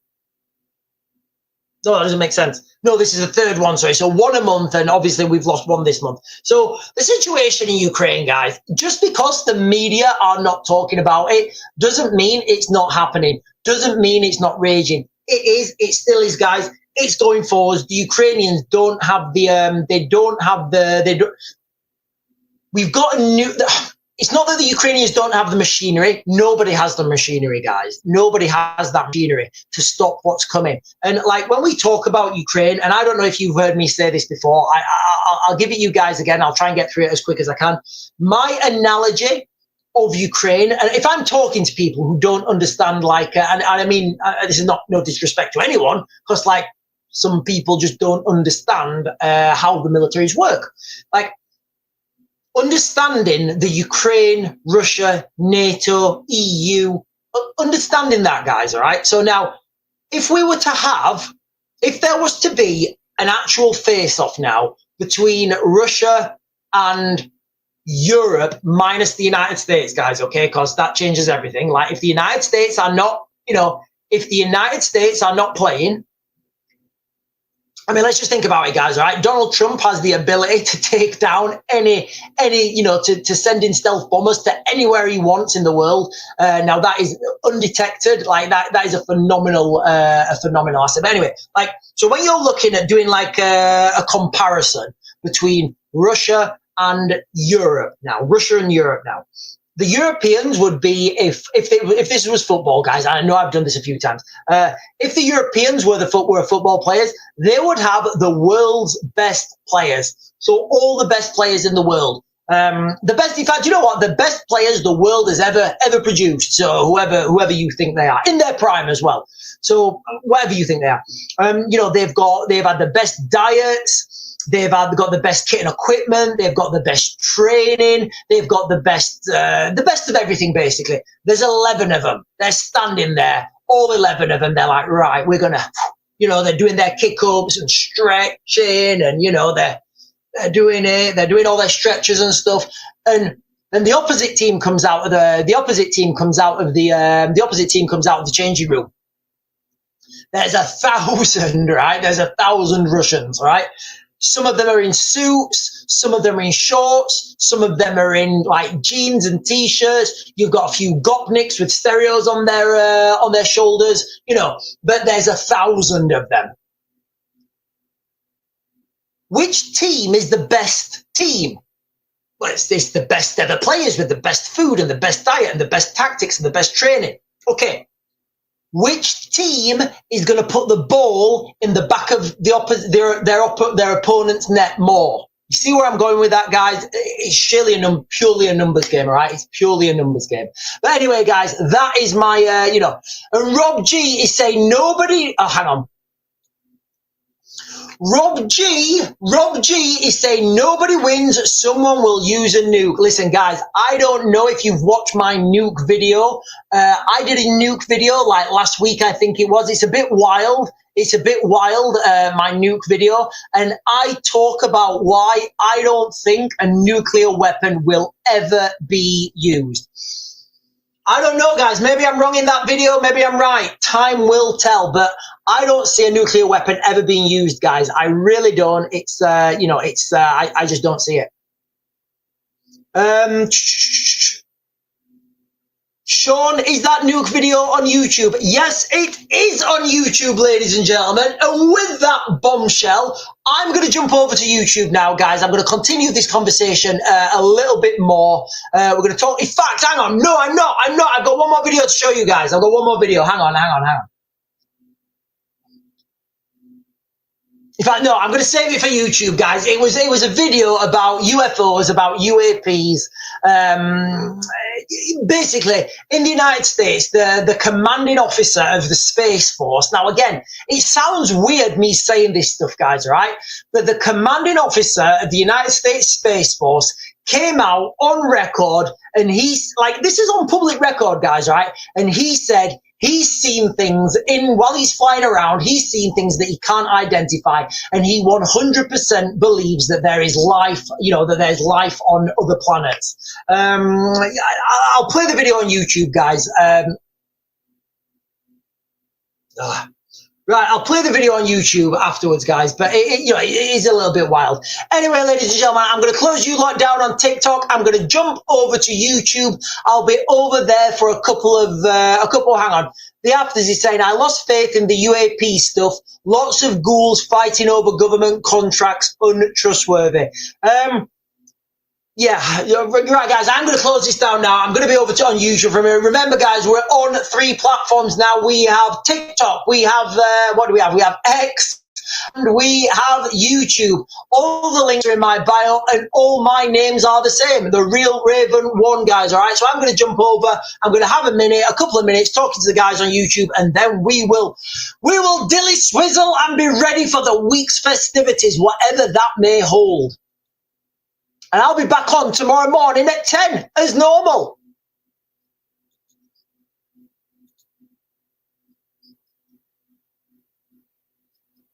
No, that doesn't make sense. No, this is the third one, sorry. So one a month, and obviously we've lost one this month. So the situation in Ukraine, guys, just because the media are not talking about it, doesn't mean it's not happening. Doesn't mean it's not raging. It is. It still is, guys. It's going forward. The Ukrainians don't have we've got a new... It's not that the Ukrainians don't have the machinery. Nobody has the machinery, guys. Nobody has that machinery to stop what's coming. And like when we talk about Ukraine, and I don't know if you've heard me say this before, I'll give it you guys again. I'll try and get through it as quick as I can. My analogy of Ukraine, and if I'm talking to people who don't understand, like, and I mean, this is not no disrespect to anyone, because like some people just don't understand how the militaries work. Like, understanding the Ukraine, Russia, NATO, EU, understanding that, guys, all right? So now, if there was to be an actual face-off now between Russia and Europe minus the United States, guys, okay, because that changes everything. Like, if the United States are not, if the United States are not playing, I mean, let's just think about it, guys, all right? Donald Trump has the ability to take down any to send in stealth bombers to anywhere he wants in the world. Now, that is undetected. Like, that is a phenomenal asset. But anyway, like, so when you're looking at doing, like, a comparison between Russia and Europe now, the Europeans would be, if this was football, guys, I know I've done this a few times, if the Europeans were football players, they would have the world's best players. So all the best players in the world. The best, in fact, you know what? The best players the world has ever produced. So whoever you think they are, in their prime as well. So whatever you think they are. They've had the best diets. They've got the best kit and equipment. They've got the best training. They've got the best of everything, basically. There's 11 of them. They're standing there, all 11 of them. They're like, right, we're going to, they're doing their kick-ups and stretching, and, they're doing it. They're doing all their stretches and stuff. And then the opposite team comes out of the opposite team comes out of the changing room. There's 1,000, right? There's 1,000 Russians, right? Some of them are in suits, some of them are in shorts, some of them are in like jeans and t-shirts. You've got a few gopniks with stereos on their shoulders, but there's 1,000 of them. Which team is the best team? Well, it's the best ever players with the best food and the best diet and the best tactics and the best training. Okay. Which team is going to put the ball in the back of their opponent's net more? You see where I'm going with that, guys? It's surely purely a numbers game, all right? It's purely a numbers game. But anyway, guys, that is my, And Rob G is saying nobody... Oh, hang on. Rob G is saying nobody wins, someone will use a nuke. Listen, guys, I don't know if you've watched my nuke video. I did a nuke video like last week, I think it was. It's a bit wild. My nuke video. And I talk about why I don't think a nuclear weapon will ever be used. I don't know, guys. Maybe I'm wrong in that video. Maybe I'm right. Time will tell. But I don't see a nuclear weapon ever being used, guys. I really don't. It's, I just don't see it. Sean, is that nuke video on YouTube? Yes, it is on YouTube, ladies and gentlemen. And with that bombshell, I'm going to jump over to YouTube now, guys. I'm going to continue this conversation a little bit more. We're going to talk. In fact, hang on. No, I'm not. I've got one more video to show you guys. I've got one more video. Hang on. In fact, no, I'm going to save it for YouTube, guys. It was a video about UFOs, about UAPs. Basically, in the United States, the commanding officer of the Space Force. Now, again, it sounds weird me saying this stuff, guys, right? But the commanding officer of the United States Space Force came out on record, and he's like, this is on public record, guys, right? And he said he's seen things while he's flying around, he's seen things that he can't identify, and he 100% believes that there is life, that there's life on other planets. I'll play the video on YouTube, guys. Right, I'll play the video on YouTube afterwards, guys, but it is a little bit wild. Anyway, ladies and gentlemen, I'm going to close you lot down on TikTok. I'm going to jump over to YouTube. I'll be over there for a couple, hang on. The Afters is saying, I lost faith in the UAP stuff. Lots of ghouls fighting over government contracts, untrustworthy. Yeah, right, guys, I'm going to close this down now. I'm going to be over on YouTube from here. Remember, guys, we're on 3 platforms now. We have TikTok, we have, what do we have? We have X, and we have YouTube. All the links are in my bio, and all my names are the same. The Real Raven 1, guys, all right? So I'm going to jump over. I'm going to have a couple of minutes talking to the guys on YouTube, and then we will dilly swizzle and be ready for the week's festivities, whatever that may hold. And I'll be back on tomorrow morning at 10, as normal.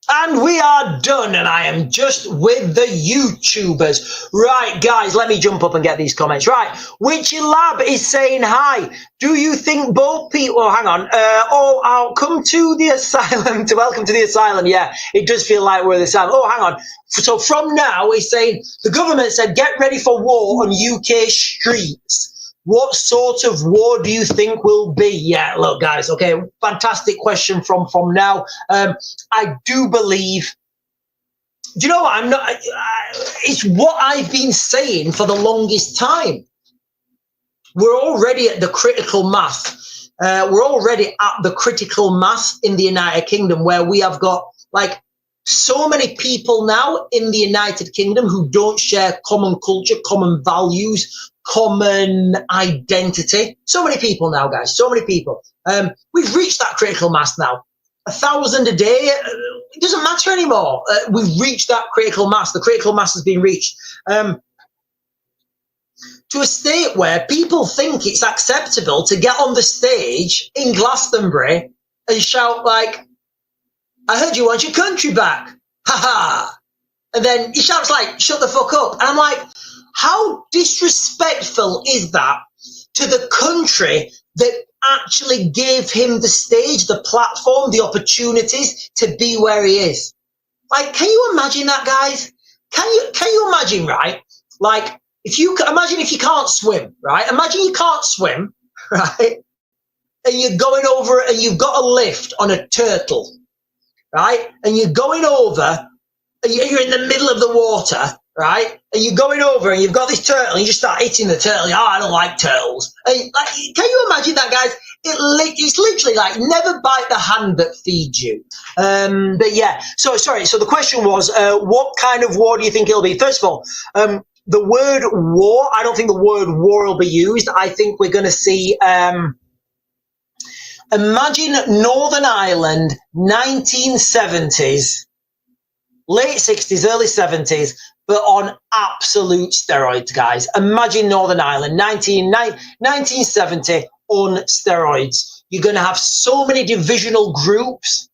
And we are done, and I am just with the YouTubers. Right, guys, let me jump up and get these comments. Right, Witchy Lab is saying hi. Do you think both people... Oh, hang on. I'll come to the asylum. Welcome to the asylum. Yeah, it does feel like we're in the asylum. Oh, hang on. So from now, he's saying, the government said, get ready for war on UK streets. What sort of war do you think will be? Yeah, look, guys, okay, fantastic question from now. I do believe, do you know what? It's what I've been saying for the longest time. We're already at the critical mass. We're already at the critical mass in the United Kingdom, where we have got, like, so many people now in the United Kingdom who don't share common culture, common values, common identity. So many people now, guys, so many people. We've reached that critical mass now. 1,000 a day, it doesn't matter anymore. We've reached that critical mass. The critical mass has been reached. To a state where people think it's acceptable to get on the stage in Glastonbury and shout like, I heard you want your country back. Ha ha. And then he shouts like, shut the fuck up. And I'm like, how disrespectful is that to the country that actually gave him the stage, the platform, the opportunities to be where he is? Like, can you imagine that, guys? Can you imagine, right? Like, imagine if you can't swim, right? Imagine you can't swim, right? And you're going over and you've got a lift on a turtle, right? And you're going over and you're in the middle of the water, right? And you're going over and you've got this turtle and you just start hitting the turtle. Oh, I don't like turtles. And, like, can you imagine that, guys? It's literally like, never bite the hand that feeds you. But yeah, so sorry. So the question was, what kind of war do you think it'll be? First of all, the word war, I don't think the word war will be used. I think we're going to see, imagine Northern Ireland, 1970s, late 60s, early 70s, but on absolute steroids, guys. Imagine Northern Ireland, 1970 on steroids. You're going to have so many divisional groups,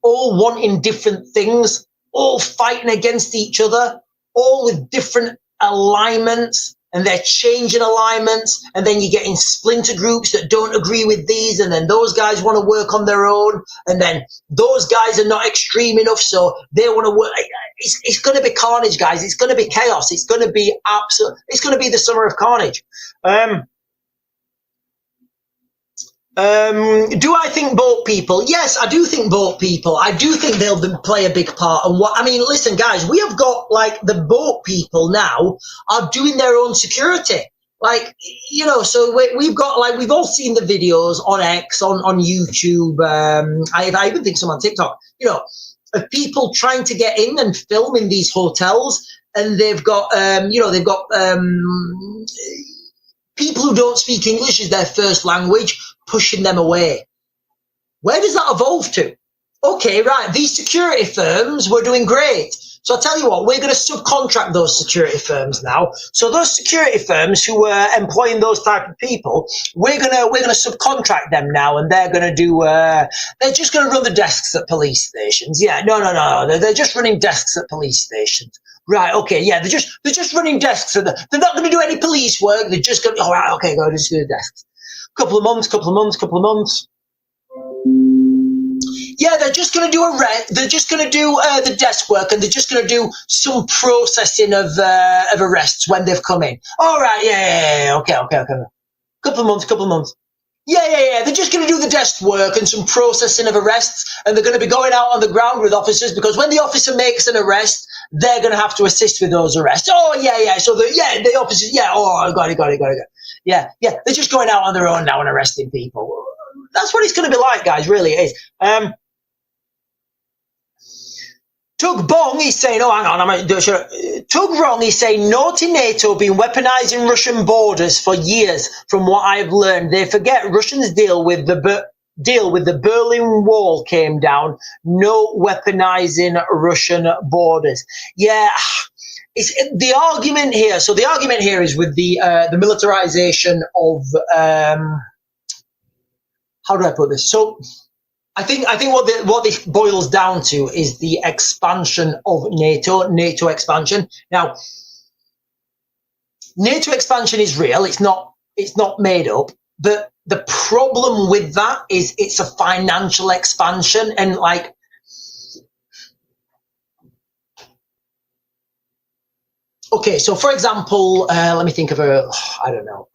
all wanting different things, all fighting against each other, all with different alignments, and they're changing alignments, and then you're getting splinter groups that don't agree with these, and then those guys want to work on their own, and then those guys are not extreme enough, so they want to work. It's going to be carnage, guys. It's going to be chaos. It's going to be it's going to be the summer of carnage. Do I think boat people? Yes, I do think boat people. I do think they'll play a big part. And what I mean, listen, guys, we have got like the boat people now are doing their own security. Like, you know, so we've got like, we've all seen the videos on X, on YouTube. I even think some on TikTok, you know, of people trying to get in and film in these hotels. And they've got, you know, they've got people who don't speak English as their first language, pushing them away. Where does that evolve to? Okay, right, these security firms were doing great. So I'll tell you what, we're going to subcontract those security firms now. So those security firms who were employing those type of people, we're gonna subcontract them now, and they're going to do. They're just going to run the desks at police stations. Yeah, no. They're just running desks at police stations. Right, okay, yeah, they're just running desks. They're not going to do any police work. They're just going. Oh, right, okay, go just do the desks. Couple of months. Yeah, they're just going to do they're just going to do the desk work, and they're just going to do some processing of arrests when they've come in. All right, yeah, okay. Couple of months. Yeah. They're just going to do the desk work and some processing of arrests, and they're going to be going out on the ground with officers, because when the officer makes an arrest, they're going to have to assist with those arrests. Oh, yeah. So the officers, yeah. Oh, I got it. Yeah. They're just going out on their own now and arresting people. That's what it's going to be like, guys. Really, it is. Tug Bong is saying, oh, hang on, Tug Wrong is saying, naughty NATO been weaponizing Russian borders for years. From what I've learned, they forget Russians deal with the Berlin Wall came down. No weaponizing Russian borders. Yeah. It's the argument here. So the argument here is with the militarization of how do I put this? So I think what this boils down to is the expansion of NATO expansion. Now, NATO expansion is real. It's not made up. But the problem with that is it's a financial expansion, and like. Okay, so for example, let me think of I don't know.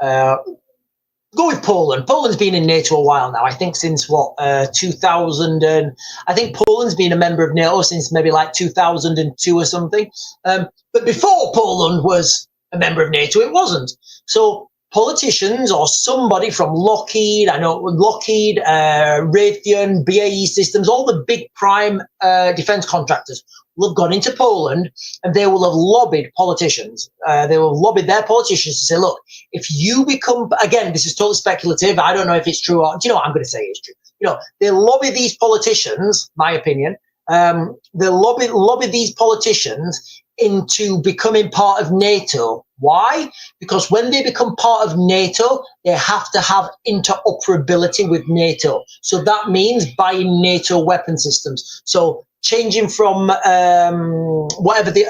Go with Poland. Poland's been in NATO a while now. I think since 2000, and I think Poland's been a member of NATO since maybe like 2002 or something. But before Poland was a member of NATO, it wasn't. So politicians or somebody from Lockheed, Raytheon, BAE Systems, all the big prime defense contractors will have gone into Poland, and they will have lobbied politicians. They will have lobbied their politicians to say, look, if you become, again, this is totally speculative. I don't know if it's true, or do you know what I'm going to say is true? You know, they lobby these politicians, my opinion, they lobby these politicians into becoming part of NATO. Why? Because when they become part of NATO, they have to have interoperability with NATO. So that means buying NATO weapon systems. So changing from whatever the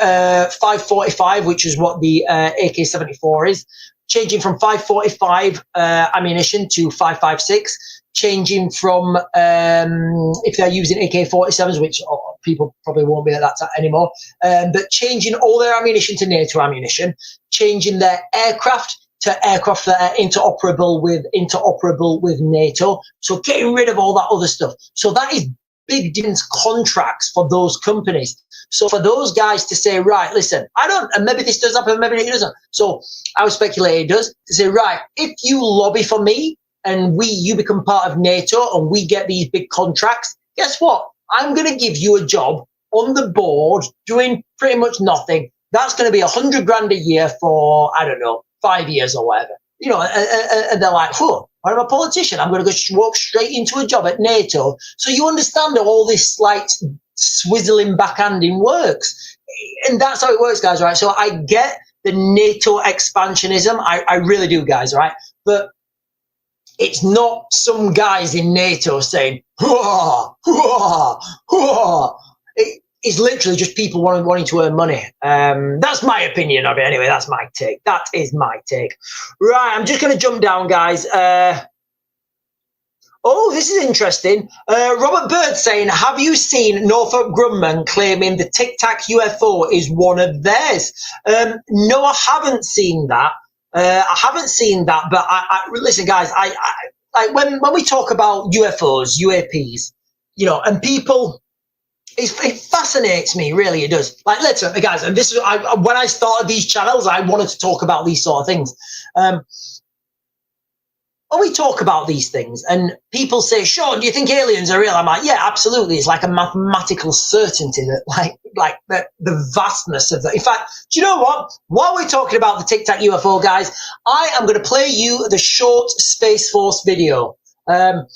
545, which is what the AK-74 is, changing from 545 ammunition to 556, changing from, if they're using AK-47s, which people probably won't be at that time anymore, but changing all their ammunition to NATO ammunition, changing their aircraft to aircraft that are interoperable with NATO. So getting rid of all that other stuff. So that is big defense contracts for those companies. So for those guys to say, right, listen, and maybe this does happen, maybe it doesn't. So I would speculate it does, to say, right, if you lobby for me and you become part of NATO and we get these big contracts, guess what? I'm going to give you a job on the board doing pretty much nothing. That's going to be $100,000 a year for, I don't know, 5 years or whatever. You know, and they're like, I'm a politician. I'm going to go walk straight into a job at NATO. So you understand all this like swizzling backhanding works. And that's how it works, guys, right? So I get the NATO expansionism. I really do, guys, right? But it's not some guys in NATO saying, hurrah, hurrah, hurrah. It's literally just people wanting to earn money. That's my opinion of it. Anyway, that's my take. That is my take. Right, I'm just going to jump down, guys. Oh, this is interesting. Robert Bird saying, have you seen Northrop Grumman claiming the Tic Tac UFO is one of theirs? No, I haven't seen that. I haven't seen that, but I listen, guys. I like when we talk about UFOs, UAPs, you know, and people. It fascinates me, really, it does. Like, literally, guys, and this is when I started these channels, I wanted to talk about these sort of things. When we talk about these things, and people say, "Sean, do you think aliens are real?" I'm like, "Yeah, absolutely." It's like a mathematical certainty that, like the vastness of that. In fact, do you know what? While we're talking about the Tic Tac UFO, guys, I am going to play you the short Space Force video.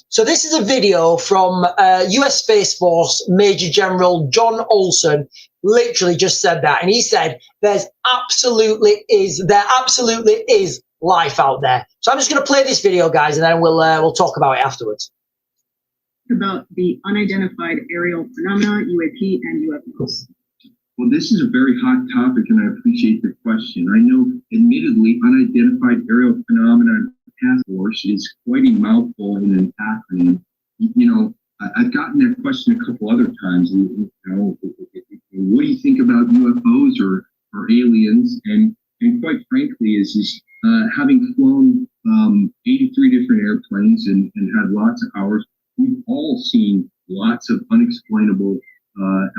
So this is a video from US Space Force Major General John Olson. Literally just said that, and he said there absolutely is life out there. So I'm just going to play this video, guys, and then we'll talk about it afterwards. About the unidentified aerial phenomena, UAP and UFOs. Well, this is a very hot topic, and I appreciate the question. I know, admittedly, unidentified aerial phenomena task force is quite a mouthful in an acronym. You know, I've gotten that question a couple other times. You know, what do you think about UFOs or aliens? And quite frankly, is having flown 83 different airplanes and had lots of hours, we've all seen lots of unexplainable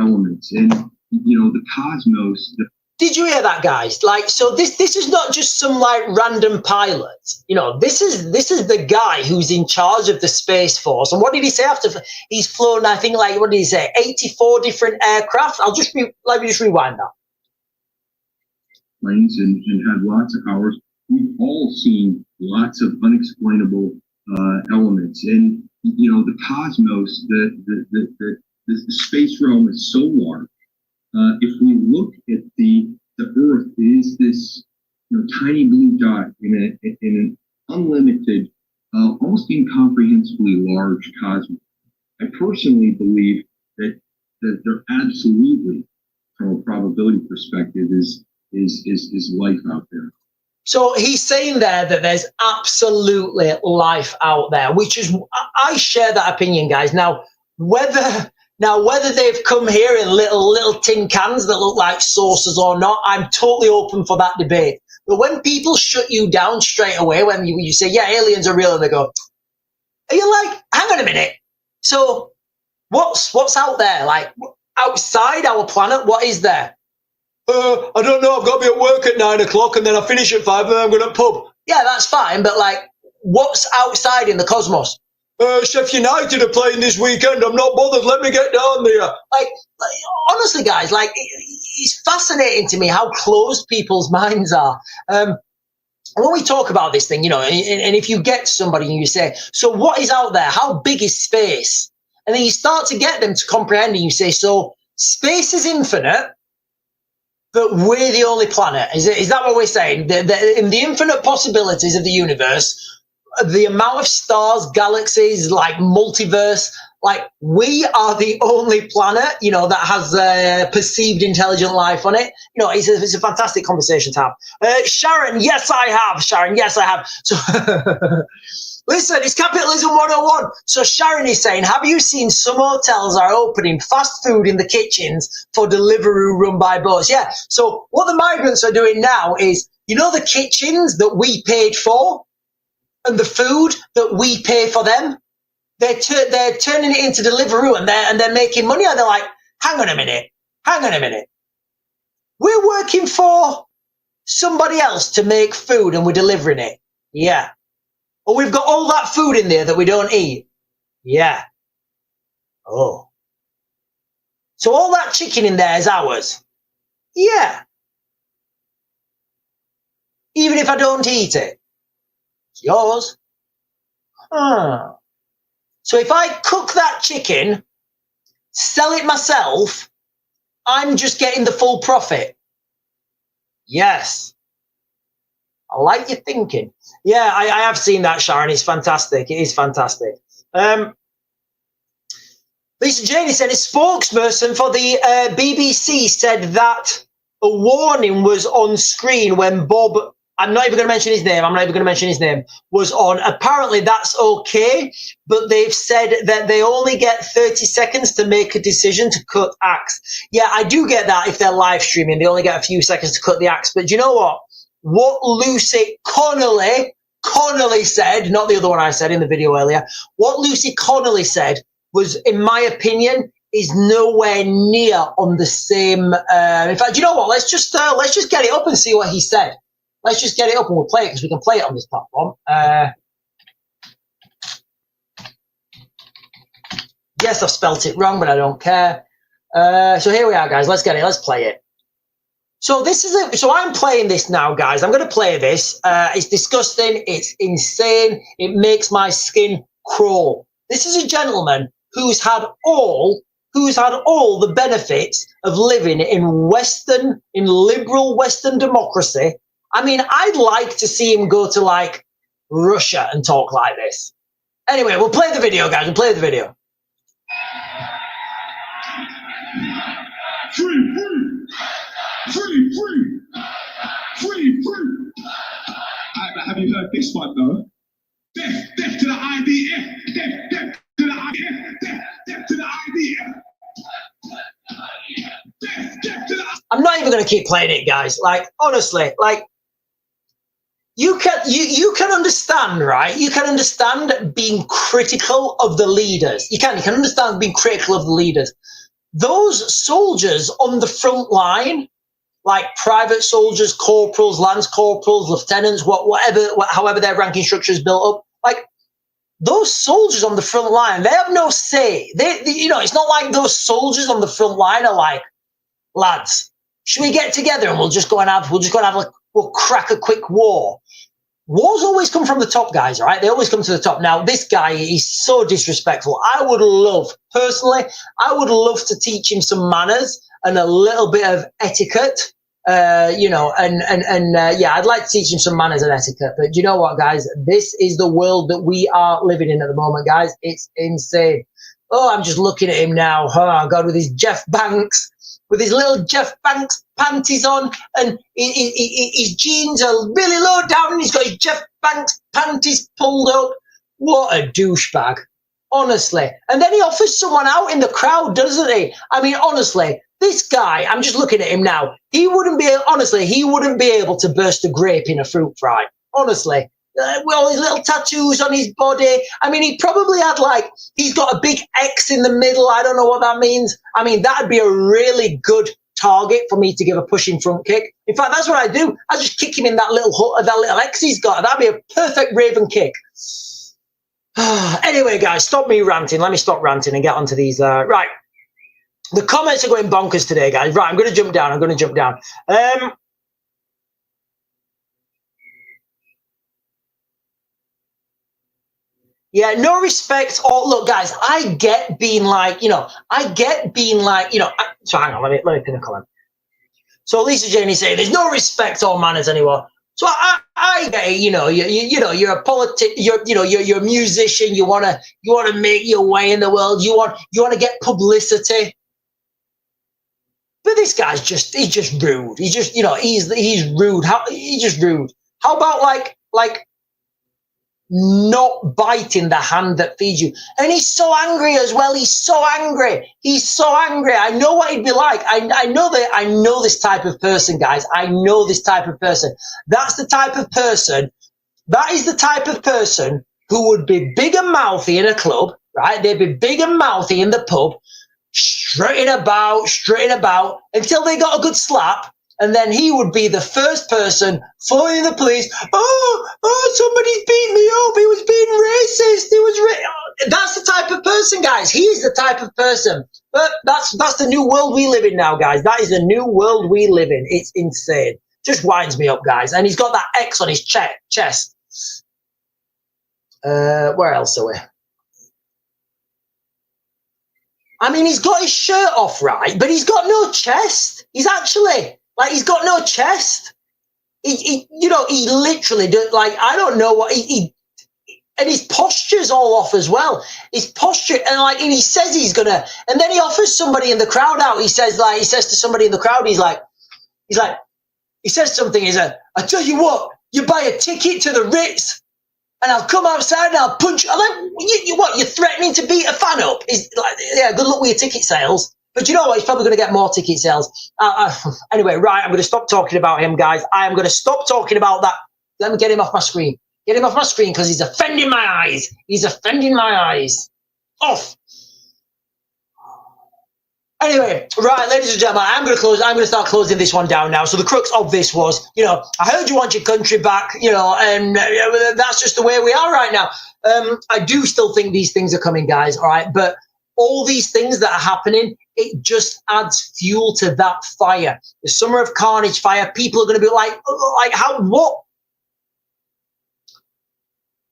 elements. And you know, the cosmos. Did you hear that, guys? Like, so this is not just some like random pilot. You know, this is the guy who's in charge of the Space Force. And what did he say after he's flown? I think, like, what did he say? 84 different aircraft. Let me just rewind that. Planes and had lots of hours. We've all seen lots of unexplainable elements. And you know, the cosmos, the space realm is so large. If we look at the Earth, is this tiny blue dot in an unlimited, almost incomprehensibly large cosmos. I personally believe that there absolutely, from a probability perspective, is life out there. So he's saying there that there's absolutely life out there, which is, I share that opinion, guys. Now, whether they've come here in little tin cans that look like saucers or not, I'm totally open for that debate. But when people shut you down straight away, when you say, yeah, aliens are real, and they go, are you like, hang on a minute. So what's out there? Like, outside our planet, what is there? I don't know. I've got to be at work at 9 o'clock and then I finish at 5 and then I'm going to pub. Yeah, that's fine. But like, what's outside in the cosmos? Sheffield United are playing this weekend. I'm not bothered. Let me get down there. Like honestly, guys, like it's fascinating to me how closed people's minds are. When we talk about this thing, and if you get somebody and you say, so what is out there? How big is space? And then you start to get them to comprehend and you say, so space is infinite, but we're the only planet. Is that what we're saying? In the infinite possibilities of the universe, the amount of stars, galaxies, like multiverse, like we are the only planet, that has perceived intelligent life on it. It's a fantastic conversation to have. Sharon, yes, I have. Sharon, yes, I have. So listen, it's Capitalism 101. So Sharon is saying, have you seen some hotels are opening fast food in the kitchens for delivery run by boats? Yeah. So what the migrants are doing now is, the kitchens that we paid for, and the food that we pay for them, they're turning it into Deliveroo and they're making money. And they're like, hang on a minute. We're working for somebody else to make food and we're delivering it. Yeah. Or we've got all that food in there that we don't eat. Yeah. Oh. So all that chicken in there is ours. Yeah. Even if I don't eat it. It's yours. Huh. So if I cook that chicken sell it myself, I'm just getting the full profit. Yes. I like your thinking. Yeah, I have seen that, Sharon. It's fantastic. It is fantastic. Lisa Janey said a spokesperson for the BBC said that a warning was on screen when Bob, I'm not even going to mention his name, was on. Apparently that's okay, but they've said that they only get 30 seconds to make a decision to cut acts. Yeah, I do get that if they're live streaming. They only get a few seconds to cut the acts. But do you know what? What Lucy Connolly said, not the other one I said in the video earlier, what Lucy Connolly said was, in my opinion, is nowhere near on the same. In fact, you know what? Let's just get it up and see what he said. Let's just get it up and we'll play it because we can play it on this platform. Yes, I've spelt it wrong, but I don't care. So here we are, guys. Let's get it. Let's play it. So this is it. So I'm playing this now, guys. I'm going to play this. It's disgusting. It's insane. It makes my skin crawl. This is a gentleman who's had all the benefits of living in liberal Western democracy. I mean, I'd like to see him go to like Russia and talk like this. Anyway, we'll play the video, guys. We'll play the video. Free, free, free, free, free. Have you heard this one though? Death, death to the IDF, death, death to the IDF, death, death to the IDF. Death, death to the... I'm not even going to keep playing it, guys. Like, honestly, like, you can understand, right? You can understand being critical of the leaders. You can understand being critical of the leaders. Those soldiers on the front line, like private soldiers, corporals, lance corporals, lieutenants, however their ranking structure is built up, like those soldiers on the front line, they have no say. They it's not like those soldiers on the front line are like, lads, should we get together and we'll crack a quick war. Wars always come from the top, guys, all right? They always come to the top. Now, this guy, he's so disrespectful. I would love to teach him some manners and a little bit of etiquette, yeah, I'd like to teach him some manners and etiquette. But you know what, guys? This is the world that we are living in at the moment, guys. It's insane. Oh, I'm just looking at him now. Oh, God, with his Jeff Banks, with his little Jeff Banks panties on, and his jeans are really low down, and he's got his Jeff Banks panties pulled up. What a douchebag, honestly. And then he offers someone out in the crowd, doesn't he? I mean, honestly, this guy, I'm just looking at him now. He wouldn't be able to burst a grape in a fruit fry, honestly. With all his little tattoos on his body. I mean, he probably had he's got a big X in the middle. I don't know what that means. I mean, that'd be a really good target for me to give a pushing front kick. In fact, that's what I do. I just kick him in that little X he's got. That'd be a perfect Raven kick. Anyway, guys, stop me ranting. Let me stop ranting and get onto these. Right. The comments are going bonkers today, guys. Right, I'm going to jump down. Yeah, no respect. Or look, guys, I get being so hang on, let me pin a comment. So Lisa Janey saying there's no respect or manners anymore. So I get it, you're a you're a musician, you wanna make your way in the world, you want to get publicity. But this guy's just rude. He's just, he's rude. He's just rude. How about like not biting the hand that feeds you? And he's so angry as well. He's so angry. I know what he'd be like. I know this type of person, guys. I know this type of person. That is the type of person who would be big and mouthy in a club, right? They'd be big and mouthy in the pub, strutting about until they got a good slap. And then he would be the first person phoning the police. Oh, somebody's beat me up. He was being racist. That's the type of person, guys. He's the type of person. But that's the new world we live in now, guys. That is the new world we live in. It's insane. Just winds me up, guys. And he's got that X on his chest. Where else are we? I mean, he's got his shirt off, right? But he's got no chest. He's actually, like, he's got no chest. He literally, like, I don't know what, and his posture's all off as well. His posture, and he says he's gonna, and then he offers somebody in the crowd out. He says to somebody in the crowd, he says something, I tell you what, you buy a ticket to the Ritz, and I'll come outside and I'll punch you. I'm like, what, you're threatening to beat a fan up? He's like, yeah, good luck with your ticket sales. But you know what? He's probably going to get more ticket sales. Anyway, right, I'm going to stop talking about him, guys. I am going to stop talking about that. Let me get him off my screen. Get him off my screen because he's offending my eyes. He's offending my eyes. Off. Anyway, right, ladies and gentlemen, I'm going to start closing this one down now. So the crux of this was, I heard you want your country back, and that's just the way we are right now. I do still think these things are coming, guys, all right? But all these things that are happening, it just adds fuel to that fire. The Summer of Carnage fire, people are going to be like,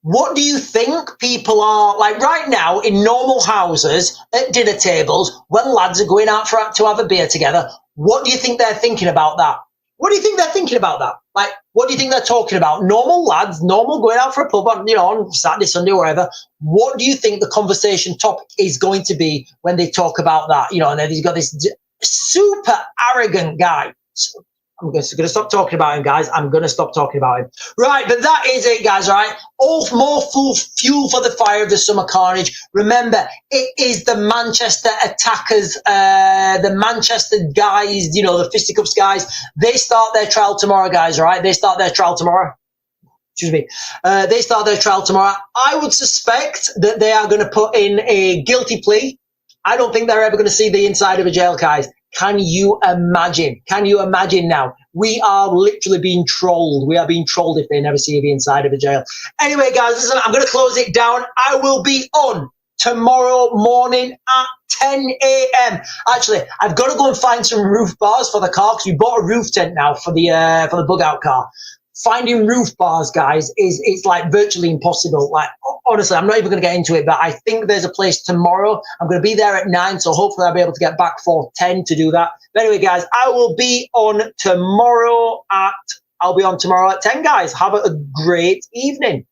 what do you think people are like right now in normal houses at dinner tables when lads are going out to have a beer together? What do you think they're thinking about that? What do you think they're thinking about that? Like, what do you think they're talking about? Normal lads, normal going out for a pub on Saturday, Sunday, wherever. What do you think the conversation topic is going to be when they talk about that? And then he's got this super arrogant guy. I'm going to stop talking about him, guys. I'm going to stop talking about him. Right, but that is it, guys, all right? All more fuel for the fire of the summer carnage. Remember, it is the Manchester attackers, the Manchester guys, the fisticuffs guys. They start their trial tomorrow, guys, all right? They start their trial tomorrow. Excuse me. They start their trial tomorrow. I would suspect that they are going to put in a guilty plea. I don't think they're ever going to see the inside of a jail, guys. Can you imagine? Can you imagine now? We are literally being trolled. We are being trolled if they never see the inside of a jail. Anyway, guys, listen, I'm going to close it down. I will be on tomorrow morning at 10 a.m. Actually, I've got to go and find some roof bars for the car because we bought a roof tent now for the bug out car. Finding roof bars, guys, it's like virtually impossible. Like, honestly, I'm not even going to get into it, but I think there's a place tomorrow. I'm going to be there at 9, so hopefully I'll be able to get back for 10 to do that. But anyway, guys, I'll be on tomorrow at 10, guys. Have a great evening.